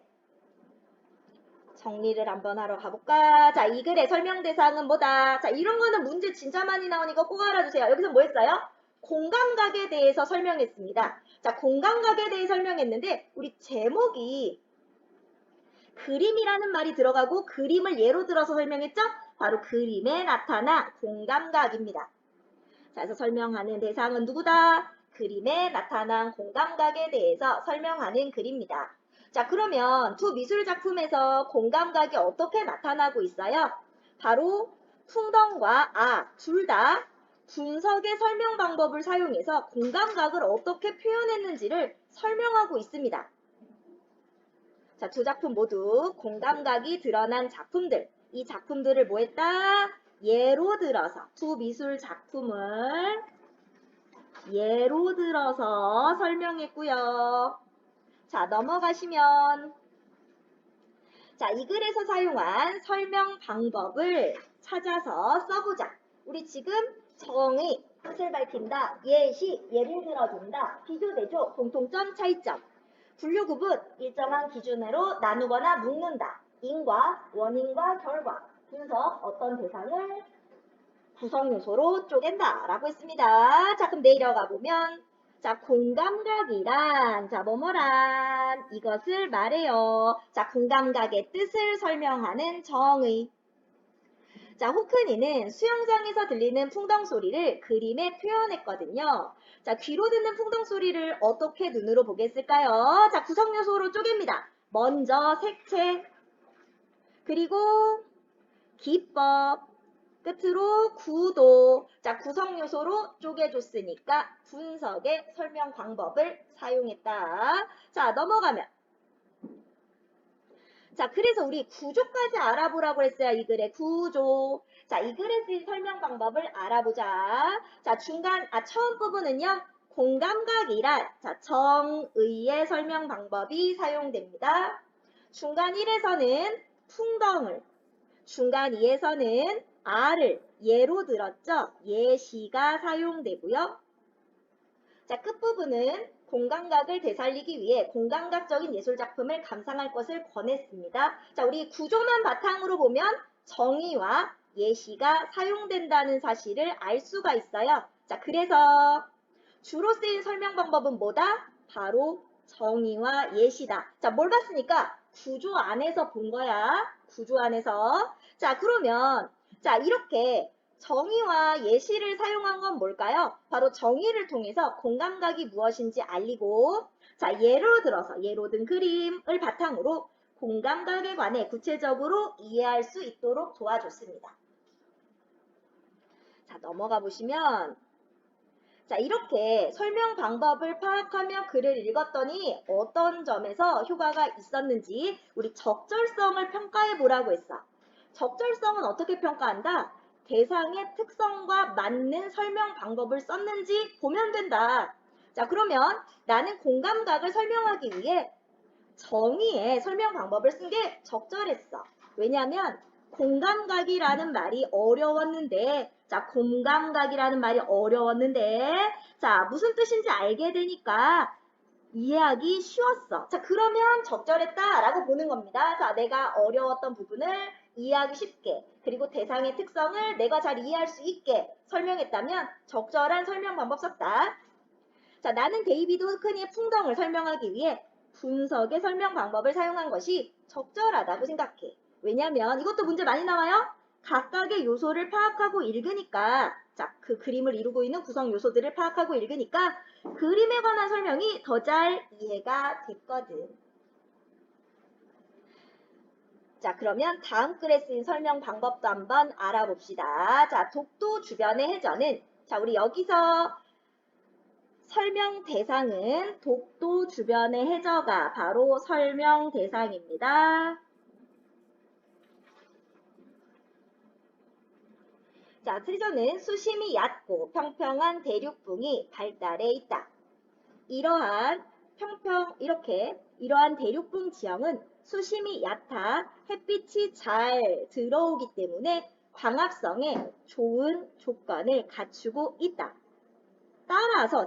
정리를 한번 하러 가볼까? 자, 이 글의 설명 대상은 뭐다? 자, 이런 거는 문제 진짜 많이 나오니까 꼭 알아주세요. 여기서 뭐 했어요? 공감각에 대해서 설명했습니다. 자, 공감각에 대해 설명했는데 우리 제목이 그림이라는 말이 들어가고 그림을 예로 들어서 설명했죠? 바로 그림에 나타난 공감각입니다. 자, 그래서 설명하는 대상은 누구다? 그림에 나타난 공감각에 대해서 설명하는 글입니다. 자, 그러면 두 미술 작품에서 공감각이 어떻게 나타나고 있어요? 바로 풍덩과 아, 둘 다 분석의 설명 방법을 사용해서 공감각을 어떻게 표현했는지를 설명하고 있습니다. 자, 두 작품 모두 공감각이 드러난 작품들. 이 작품들을 뭐 했다? 예로 들어서 두 미술 작품을 예로 들어서 설명했고요. 자, 넘어가시면 자, 이 글에서 사용한 설명 방법을 찾아서 써보자. 우리 지금 정의, 뜻을 밝힌다, 예시, 예를 들어준다, 비교대조, 공통점, 차이점. 분류 구분, 일정한 기준으로 나누거나 묶는다. 인과, 원인과 결과, 분석, 어떤 대상을 구성 요소로 쪼갠다 라고 했습니다. 자, 그럼 내려가 보면 자, 공감각이란, 자, 뭐뭐란 이것을 말해요. 자, 공감각의 뜻을 설명하는 정의. 자, 호크니는 수영장에서 들리는 풍덩 소리를 그림에 표현했거든요. 자, 귀로 듣는 풍덩 소리를 어떻게 눈으로 보겠을까요? 자, 구성 요소로 쪼갭니다. 먼저 색채, 그리고 기법, 끝으로 구도. 자, 구성 요소로 쪼개줬으니까 분석의 설명 방법을 사용했다. 자, 넘어가면. 자, 그래서 우리 구조까지 알아보라고 했어요. 이 글의 구조. 자, 이 글에 쓰인 설명 방법을 알아보자. 자, 처음 부분은요. 공감각이란, 자, 정의의 설명 방법이 사용됩니다. 중간 1에서는 풍덩을, 중간 2에서는 R을 예로 들었죠. 예시가 사용되고요. 자, 끝부분은 공감각을 되살리기 위해 공감각적인 예술작품을 감상할 것을 권했습니다. 자, 우리 구조만 바탕으로 보면 정의와 예시가 사용된다는 사실을 알 수가 있어요. 자, 그래서 주로 쓰인 설명 방법은 뭐다? 바로 정의와 예시다. 자, 뭘 봤으니까 구조 안에서 본 거야. 구조 안에서. 자, 그러면 자, 이렇게 정의와 예시를 사용한 건 뭘까요? 바로 정의를 통해서 공감각이 무엇인지 알리고, 자, 예로 든 그림을 바탕으로 공감각에 관해 구체적으로 이해할 수 있도록 도와줬습니다. 자, 넘어가 보시면, 자, 이렇게 설명 방법을 파악하며 글을 읽었더니 어떤 점에서 효과가 있었는지 우리 적절성을 평가해 보라고 했어. 적절성은 어떻게 평가한다? 대상의 특성과 맞는 설명 방법을 썼는지 보면 된다. 자, 그러면 나는 공감각을 설명하기 위해 정의의 설명 방법을 쓴 게 적절했어. 왜냐하면 공감각이라는 말이 어려웠는데, 자, 공감각이라는 말이 어려웠는데, 자, 무슨 뜻인지 알게 되니까 이해하기 쉬웠어. 자, 그러면 적절했다라고 보는 겁니다. 자, 내가 어려웠던 부분을 이해하기 쉽게, 그리고 대상의 특성을 내가 잘 이해할 수 있게 설명했다면 적절한 설명 방법 썼다. 자, 나는 데이비드 호크니의 풍덩을 설명하기 위해 분석의 설명 방법을 사용한 것이 적절하다고 생각해. 왜냐면 이것도 문제 많이 나와요. 각각의 요소를 파악하고 읽으니까, 자, 그 그림을 이루고 있는 구성 요소들을 파악하고 읽으니까 그림에 관한 설명이 더 잘 이해가 됐거든. 자, 그러면 다음 글에 쓰인 설명 방법도 한번 알아봅시다. 자, 독도 주변의 해저는, 자, 우리 여기서 설명 대상은 독도 주변의 해저가 바로 설명 대상입니다. 자, 해저는 수심이 얕고 평평한 대륙붕이 발달해 있다. 이러한 대륙붕 지형은 수심이 얕아 햇빛이 잘 들어오기 때문에 광합성에 좋은 조건을 갖추고 있다. 따라서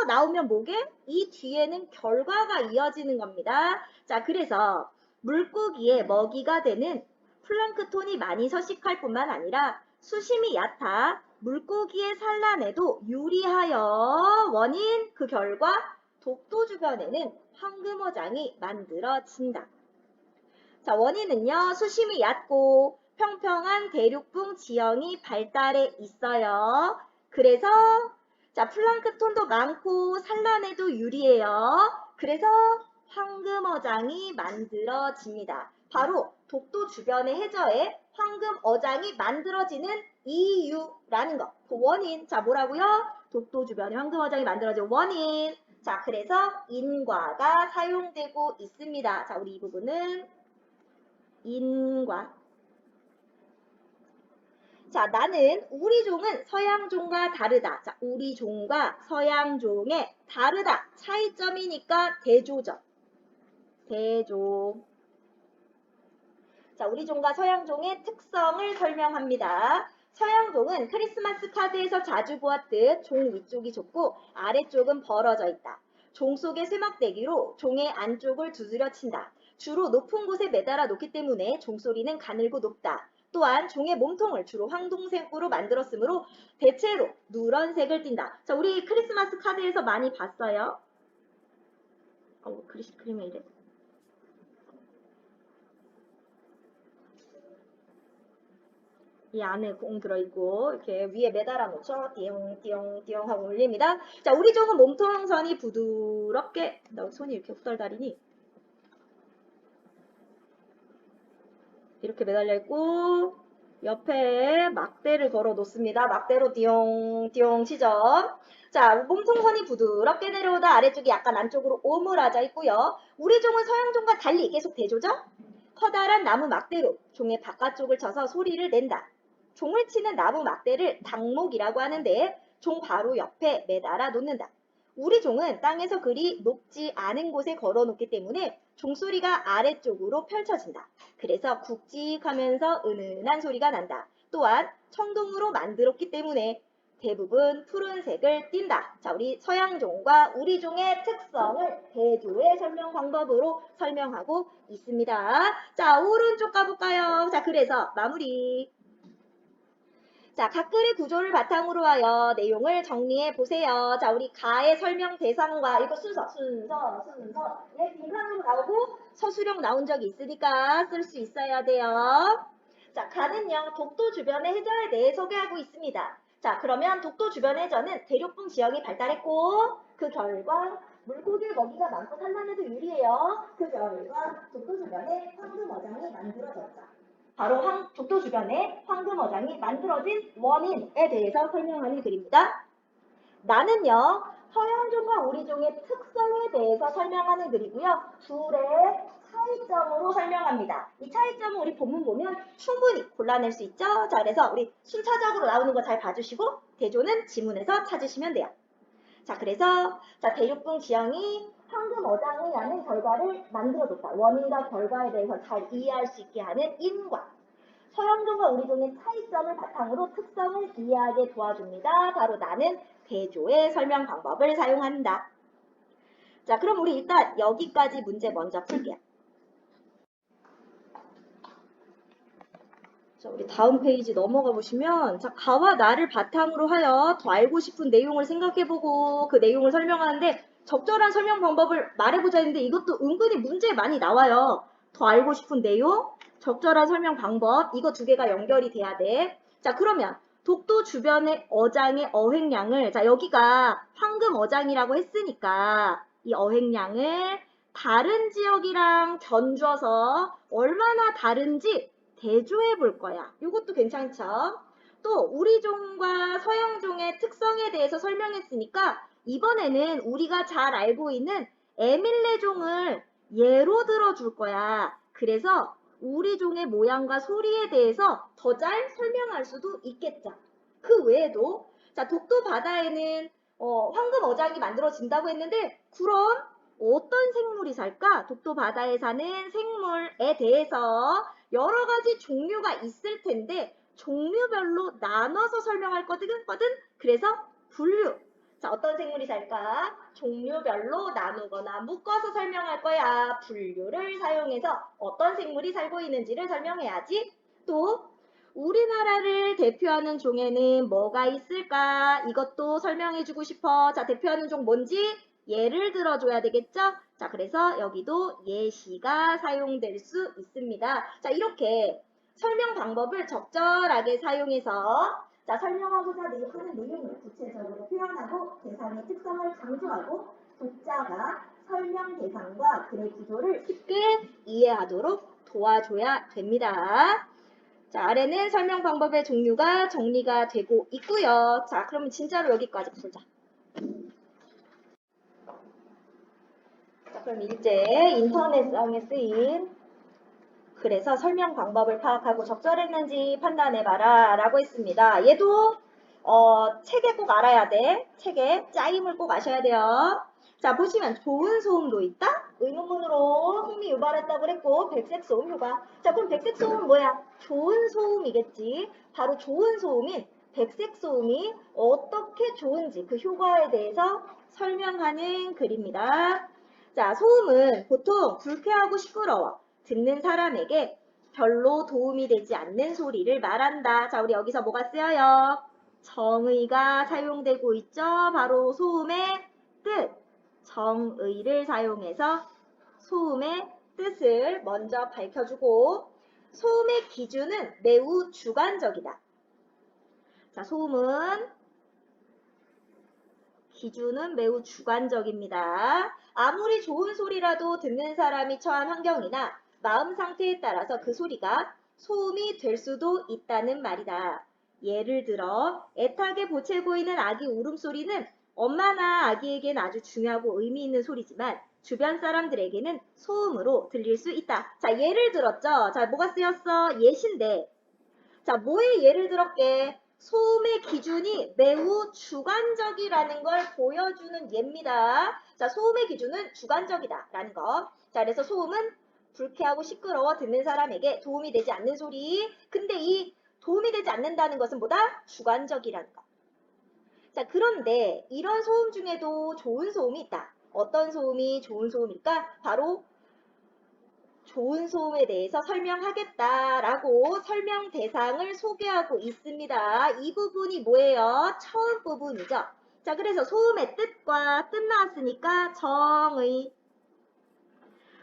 나오면 뭐게? 이 뒤에는 결과가 이어지는 겁니다. 자, 그래서 물고기의 먹이가 되는 플랑크톤이 많이 서식할 뿐만 아니라 수심이 얕아 물고기의 산란에도 유리하여 원인 그 결과 독도 주변에는 황금어장이 만들어진다. 자, 원인은요, 수심이 얕고 평평한 대륙붕 지형이 발달해 있어요. 그래서 자, 플랑크톤도 많고 산란에도 유리해요. 그래서 황금어장이 만들어집니다. 바로 독도 주변의 해저에 황금어장이 만들어지는 이유라는 것. 그 원인. 자, 뭐라고요? 독도 주변에 황금어장이 만들어진 원인. 자, 그래서 인과가 사용되고 있습니다. 자, 우리 이 부분은 인과. 자, 나는 우리 종은 서양종과 다르다. 자, 우리 종과 서양종의 다르다. 차이점이니까 대조죠. 대조. 자, 우리 종과 서양종의 특성을 설명합니다. 서양종은 크리스마스 카드에서 자주 보았듯 종 위쪽이 좁고 아래쪽은 벌어져 있다. 종 속의 쇠막대기로 종의 안쪽을 두드려 친다. 주로 높은 곳에 매달아 놓기 때문에 종소리는 가늘고 높다. 또한 종의 몸통을 주로 황동색으로 만들었으므로 대체로 누런색을 띈다. 자, 우리 크리스마스 카드에서 많이 봤어요. 그림이 이래. 이 안에 공 들어있고 이렇게 위에 매달아 놓죠. 띠용띠용띠용 하고 올립니다. 자, 우리 종은 몸통선이 부드럽게 손이 이렇게 후덜다리니 이렇게 매달려 있고 옆에 막대를 걸어 놓습니다. 막대로 띠용띠용 치죠. 자, 몸통선이 부드럽게 내려오다 아래쪽이 약간 안쪽으로 오므라져 있고요. 우리 종은 서양종과 달리 계속 대조죠. 커다란 나무 막대로 종의 바깥쪽을 쳐서 소리를 낸다. 종을 치는 나무 막대를 당목이라고 하는데 종 바로 옆에 매달아 놓는다. 우리 종은 땅에서 그리 높지 않은 곳에 걸어 놓기 때문에 종소리가 아래쪽으로 펼쳐진다. 그래서 굵직하면서 은은한 소리가 난다. 또한 청동으로 만들었기 때문에 대부분 푸른색을 띈다. 자, 우리 서양종과 우리 종의 특성을 대조의 설명 방법으로 설명하고 있습니다. 자, 오른쪽 가볼까요? 자, 그래서 마무리. 자, 각 글의 구조를 바탕으로 하여 내용을 정리해 보세요. 자, 우리 가의 설명 대상과 이거 순서. 얘 빈칸으로 나오고 서술형 나온 적이 있으니까 쓸 수 있어야 돼요. 자, 가는요, 독도 주변의 해저에 대해 소개하고 있습니다. 자, 그러면 독도 주변 해저는 대륙붕 지역이 발달했고 그 결과 물고기 먹이가 많고 산란에도 유리해요. 그 결과 독도 주변에 황금어장이 만들어졌다. 바로 독도 주변에 황금어장이 만들어진 원인에 대해서 설명하는 글입니다. 나는요, 서양종과 우리 종의 특성에 대해서 설명하는 글이고요. 둘의 차이점으로 설명합니다. 이 차이점은 우리 본문 보면 충분히 골라낼 수 있죠. 자, 그래서 우리 순차적으로 나오는 거 잘 봐주시고 대조는 지문에서 찾으시면 돼요. 자, 그래서 대륙붕 지형이 황금어장이 라는 결과를 만들어줬다. 원인과 결과에 대해서 잘 이해할 수 있게 하는 인과 서양종과 우리 종의 차이점을 바탕으로 특성을 이해하게 도와줍니다. 바로 나는 대조의 설명 방법을 사용한다. 자, 그럼 우리 일단 여기까지 문제 먼저 풀게요. 자, 우리 다음 페이지 넘어가 보시면 자, 가와 나를 바탕으로 하여 더 알고 싶은 내용을 생각해보고 그 내용을 설명하는데 적절한 설명 방법을 말해보자 했는데 이것도 은근히 문제에 많이 나와요. 더 알고 싶은 내용, 적절한 설명 방법 이거 두 개가 연결이 돼야 돼. 자, 그러면 독도 주변의 어장의 어획량을 자, 여기가 황금 어장이라고 했으니까 이 어획량을 다른 지역이랑 견줘서 얼마나 다른지 대조해 볼 거야. 이것도 괜찮죠? 또 우리 종과 서양 종의 특성에 대해서 설명했으니까 이번에는 우리가 잘 알고 있는 에밀레 종을 예로 들어줄 거야. 그래서 우리 종의 모양과 소리에 대해서 더 잘 설명할 수도 있겠죠. 그 외에도 자, 독도 바다에는 황금 어장이 만들어진다고 했는데 그럼 어떤 생물이 살까? 독도 바다에 사는 생물에 대해서 여러 가지 종류가 있을 텐데 종류별로 나눠서 설명할 거든. 그래서 분류. 자, 어떤 생물이 살까? 종류별로 나누거나 묶어서 설명할 거야. 분류를 사용해서 어떤 생물이 살고 있는지를 설명해야지. 또 우리나라를 대표하는 종에는 뭐가 있을까? 이것도 설명해주고 싶어. 자, 대표하는 종 뭔지 예를 들어줘야 되겠죠? 자, 그래서 여기도 예시가 사용될 수 있습니다. 자, 이렇게 설명 방법을 적절하게 사용해서 자, 설명하고자 하는 내용을 구체적으로 표현하고 대상의 특성을 강조하고 독자가 설명 대상과 글의 구조를 쉽게 이해하도록 도와줘야 됩니다. 자, 아래는 설명 방법의 종류가 정리가 되고 있고요. 자, 그러면 진짜로 여기까지 풀자. 자, 그럼 이제 인터넷상에 쓰인 글에서 설명 방법을 파악하고 적절했는지 판단해봐라 라고 했습니다. 얘도 책에 꼭 알아야 돼. 책에 짜임을 꼭 아셔야 돼요. 자, 보시면 좋은 소음도 있다? 의문문으로 흥미 유발했다고 그랬고 백색 소음 효과. 자, 그럼 백색 소음은 뭐야? 좋은 소음이겠지. 바로 좋은 소음인 백색 소음이 어떻게 좋은지 그 효과에 대해서 설명하는 글입니다. 자, 소음은 보통 불쾌하고 시끄러워. 듣는 사람에게 별로 도움이 되지 않는 소리를 말한다. 자, 우리 여기서 뭐가 쓰여요? 정의가 사용되고 있죠. 바로 소음의 뜻. 정의를 사용해서 소음의 뜻을 먼저 밝혀주고 소음의 기준은 매우 주관적이다. 자, 소음은 기준은 매우 주관적입니다. 아무리 좋은 소리라도 듣는 사람이 처한 환경이나 마음 상태에 따라서 그 소리가 소음이 될 수도 있다는 말이다. 예를 들어 애타게 보채고 있는 아기 울음소리는 엄마나 아기에겐 아주 중요하고 의미 있는 소리지만 주변 사람들에게는 소음으로 들릴 수 있다. 자, 예를 들었죠? 자, 뭐가 쓰였어? 예시인데. 자, 뭐에 예를 들었게? 소음의 기준이 매우 주관적이라는 걸 보여주는 예입니다. 자, 소음의 기준은 주관적이다라는 거. 자, 그래서 소음은 불쾌하고 시끄러워 듣는 사람에게 도움이 되지 않는 소리. 근데 이 도움이 되지 않는다는 것은 뭐다? 주관적이라는 거. 자, 그런데 이런 소음 중에도 좋은 소음이 있다. 어떤 소음이 좋은 소음일까? 바로 좋은 소음에 대해서 설명하겠다라고 설명 대상을 소개하고 있습니다. 이 부분이 뭐예요? 처음 부분이죠. 자, 그래서 소음의 뜻과 뜻 나왔으니까 정의,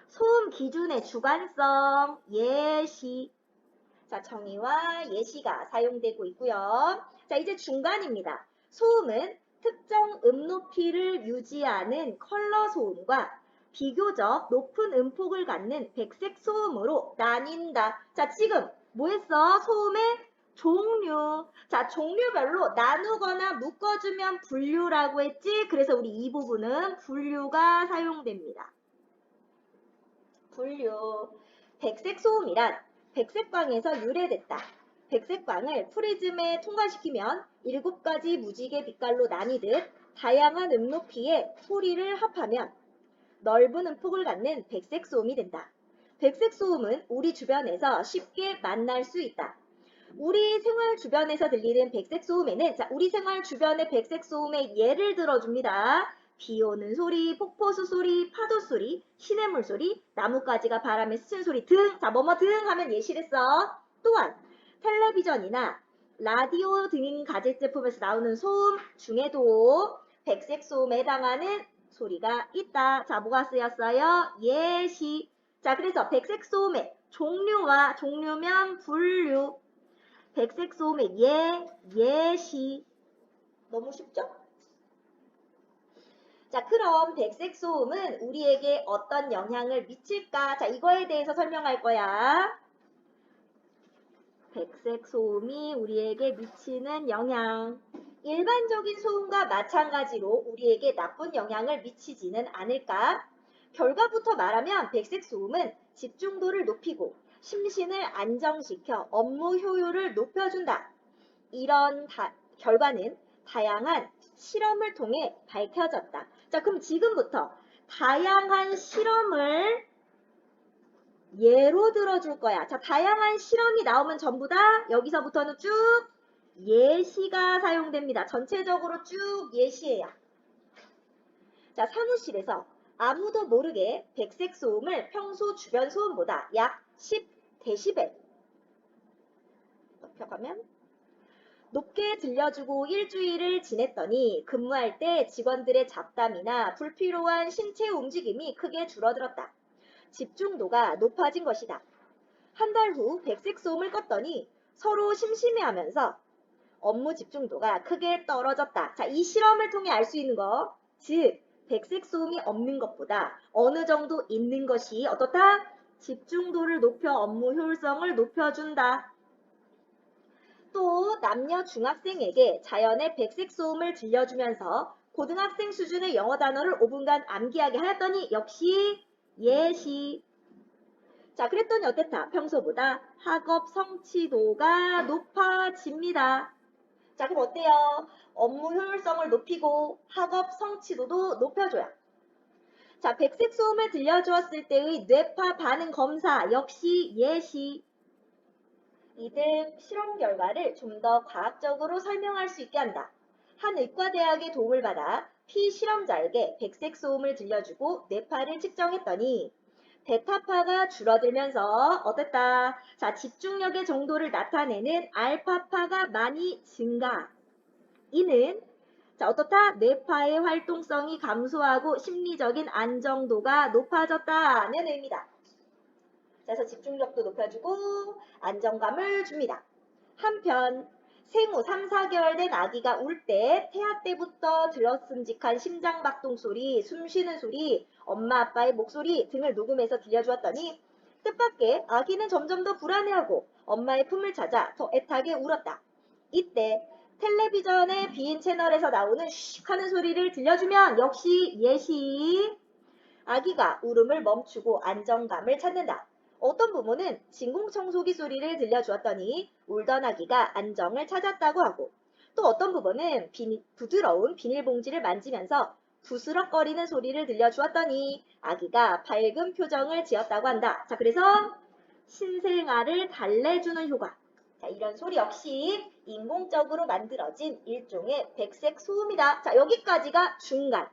소음 기준의 주관성, 예시. 자, 정의와 예시가 사용되고 있고요. 자, 이제 중간입니다. 소음은 특정 음높이를 유지하는 컬러 소음과 비교적 높은 음폭을 갖는 백색 소음으로 나뉜다. 자, 지금 뭐 했어? 소음의 종류. 자, 종류별로 나누거나 묶어주면 분류라고 했지? 그래서 우리 이 부분은 분류가 사용됩니다. 분류. 백색 소음이란 백색광에서 유래됐다. 백색광을 프리즘에 통과시키면 7가지 무지개 빛깔로 나뉘듯 다양한 음높이의 소리를 합하면 넓은 음폭을 갖는 백색 소음이 된다. 백색 소음은 우리 주변에서 쉽게 만날 수 있다. 우리 생활 주변에서 들리는 백색 소음에는 자, 우리 생활 주변의 백색 소음의 예를 들어줍니다. 비 오는 소리, 폭포수 소리, 파도 소리, 시냇물 소리, 나뭇가지가 바람에 스치는 소리 등, 자, 뭐뭐 등 하면 예시를 써. 또한 텔레비전이나 라디오 등 가전 제품에서 나오는 소음 중에도 백색 소음에 해당하는 소리가 있다. 자, 뭐가 쓰였어요? 예시. 자, 그래서 백색 소음의 종류와 종류면 분류. 백색 소음의 예시. 너무 쉽죠? 자, 그럼 백색 소음은 우리에게 어떤 영향을 미칠까? 자, 이거에 대해서 설명할 거야. 백색 소음이 우리에게 미치는 영향. 일반적인 소음과 마찬가지로 우리에게 나쁜 영향을 미치지는 않을까? 결과부터 말하면 백색 소음은 집중도를 높이고 심신을 안정시켜 업무 효율을 높여준다. 이런 결과는 다양한 실험을 통해 밝혀졌다. 자, 그럼 지금부터 다양한 실험을 예로 들어줄 거야. 자, 다양한 실험이 나오면 전부 다 여기서부터는 쭉 예시가 사용됩니다. 전체적으로 쭉 예시예요. 자, 사무실에서 아무도 모르게 백색 소음을 평소 주변 소음보다 약 10데시벨 높여가면 높게 들려주고 일주일을 지냈더니 근무할 때 직원들의 잡담이나 불필요한 신체 움직임이 크게 줄어들었다. 집중도가 높아진 것이다. 한 달 후 백색 소음을 껐더니 서로 심심해하면서 업무 집중도가 크게 떨어졌다. 자, 이 실험을 통해 알 수 있는 거, 즉 백색 소음이 없는 것보다 어느 정도 있는 것이 어떻다? 집중도를 높여 업무 효율성을 높여준다. 또 남녀 중학생에게 자연의 백색 소음을 들려주면서 고등학생 수준의 영어 단어를 5분간 암기하게 하였더니 역시 예시. 자, 그랬더니 어땠다? 평소보다 학업 성취도가 높아집니다. 자, 그럼 어때요? 업무 효율성을 높이고 학업 성취도도 높여줘요. 자, 백색 소음을 들려주었을 때의 뇌파 반응 검사 역시 예시. 이들 실험 결과를 좀 더 과학적으로 설명할 수 있게 한다. 한 의과대학의 도움을 받아 피실험자에게 백색 소음을 들려주고 뇌파를 측정했더니 베타파가 줄어들면서 어땠다? 자, 집중력의 정도를 나타내는 알파파가 많이 증가. 이는 자, 어떻다? 뇌파의 활동성이 감소하고 심리적인 안정도가 높아졌다는 의미다. 그래서 집중력도 높여주고 안정감을 줍니다. 한편 생후 3, 4개월 된 아기가 울 때 태아 때부터 들었음직한 심장박동 소리, 숨쉬는 소리, 엄마 아빠의 목소리 등을 녹음해서 들려주었더니 뜻밖의 아기는 점점 더 불안해하고 엄마의 품을 찾아 더 애타게 울었다. 이때 텔레비전의 빈 채널에서 나오는 슉 하는 소리를 들려주면 역시 예시. 아기가 울음을 멈추고 안정감을 찾는다. 어떤 부모는 진공청소기 소리를 들려주었더니 울던 아기가 안정을 찾았다고 하고, 또 어떤 부모는 부드러운 비닐봉지를 만지면서 부스럭거리는 소리를 들려주었더니 아기가 밝은 표정을 지었다고 한다. 자, 그래서 신생아를 달래주는 효과. 자, 이런 소리 역시 인공적으로 만들어진 일종의 백색 소음이다. 자, 여기까지가 중간.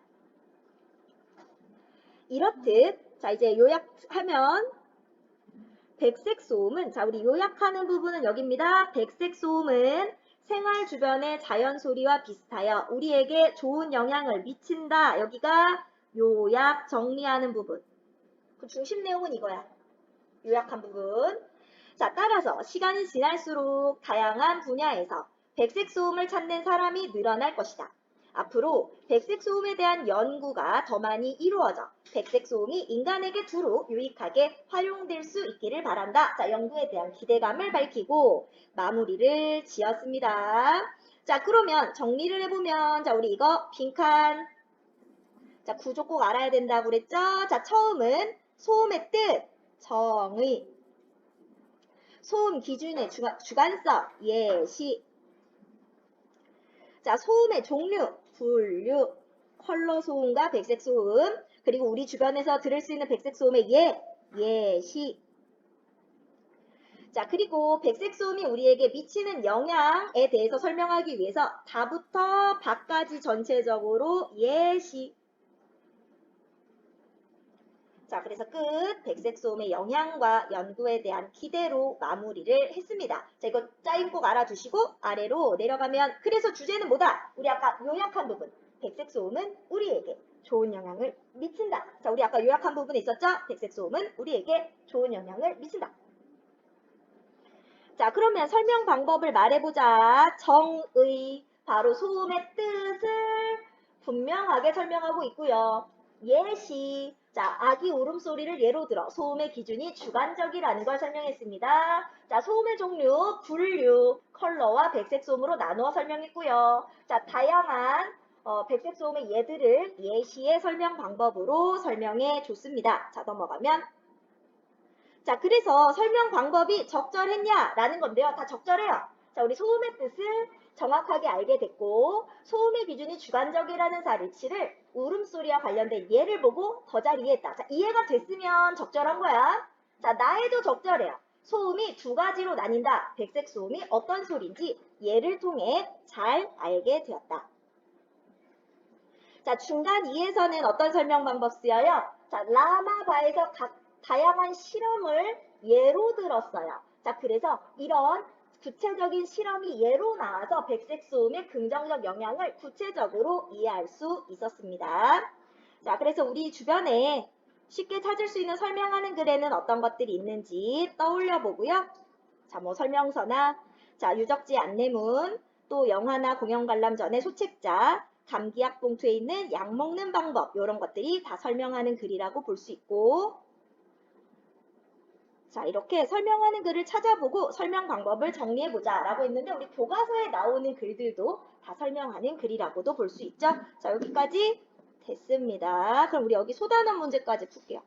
이렇듯 자, 이제 요약하면 백색 소음은, 자, 우리 요약하는 부분은 여기입니다. 백색 소음은 생활 주변의 자연 소리와 비슷하여 우리에게 좋은 영향을 미친다. 여기가 요약 정리하는 부분. 그 중심 내용은 이거야. 요약한 부분. 자, 따라서 시간이 지날수록 다양한 분야에서 백색 소음을 찾는 사람이 늘어날 것이다. 앞으로 백색 소음에 대한 연구가 더 많이 이루어져 백색 소음이 인간에게 두루 유익하게 활용될 수 있기를 바란다. 자, 연구에 대한 기대감을 밝히고 마무리를 지었습니다. 자, 그러면 정리를 해보면, 자, 우리 이거 빈칸. 자, 구조 꼭 알아야 된다고 그랬죠? 자, 처음은 소음의 뜻, 정의. 소음 기준의 주관성, 예시. 자, 소음의 종류, 분류, 컬러 소음과 백색 소음, 그리고 우리 주변에서 들을 수 있는 백색 소음의 예시. 자, 그리고 백색 소음이 우리에게 미치는 영향에 대해서 설명하기 위해서 다부터 박까지 전체적으로 예시. 자, 그래서 끝. 백색 소음의 영향과 연구에 대한 기대로 마무리를 했습니다. 자, 이거 짜임 꼭 알아두시고 아래로 내려가면, 그래서 주제는 뭐다? 우리 아까 요약한 부분. 백색 소음은 우리에게 좋은 영향을 미친다. 자, 우리 아까 요약한 부분에 있었죠? 백색 소음은 우리에게 좋은 영향을 미친다. 자, 그러면 설명 방법을 말해보자. 정의. 바로 소음의 뜻을 분명하게 설명하고 있고요. 예시. 자, 아기 울음소리를 예로 들어 소음의 기준이 주관적이라는 걸 설명했습니다. 자, 소음의 종류, 분류, 컬러와 백색 소음으로 나누어 설명했고요. 자, 다양한 백색 소음의 예들을 예시의 설명 방법으로 설명해 줬습니다. 자, 넘어가면. 자, 그래서 설명 방법이 적절했냐라는 건데요. 다 적절해요. 자, 우리 소음의 뜻을 정확하게 알게 됐고, 소음의 기준이 주관적이라는 사실을 울음소리와 관련된 예를 보고 더 잘 이해했다. 자, 이해가 됐으면 적절한 거야. 자, 나에도 적절해요. 소음이 두 가지로 나뉜다. 백색 소음이 어떤 소리인지 예를 통해 잘 알게 되었다. 자, 중간 2에서는 어떤 설명 방법 쓰여요? 자, 라마바에서 다양한 실험을 예로 들었어요. 자, 그래서 이런 구체적인 실험이 예로 나와서 백색 소음의 긍정적 영향을 구체적으로 이해할 수 있었습니다. 자, 그래서 우리 주변에 쉽게 찾을 수 있는 설명하는 글에는 어떤 것들이 있는지 떠올려 보고요. 자, 뭐 설명서나 자, 유적지 안내문, 또 영화나 공연 관람 전에 소책자, 감기약 봉투에 있는 약 먹는 방법, 이런 것들이 다 설명하는 글이라고 볼 수 있고, 자, 이렇게 설명하는 글을 찾아보고 설명 방법을 정리해보자 라고 했는데, 우리 교과서에 나오는 글들도 다 설명하는 글이라고도 볼 수 있죠. 자, 여기까지 됐습니다. 그럼 우리 여기 소단원 문제까지 풀게요.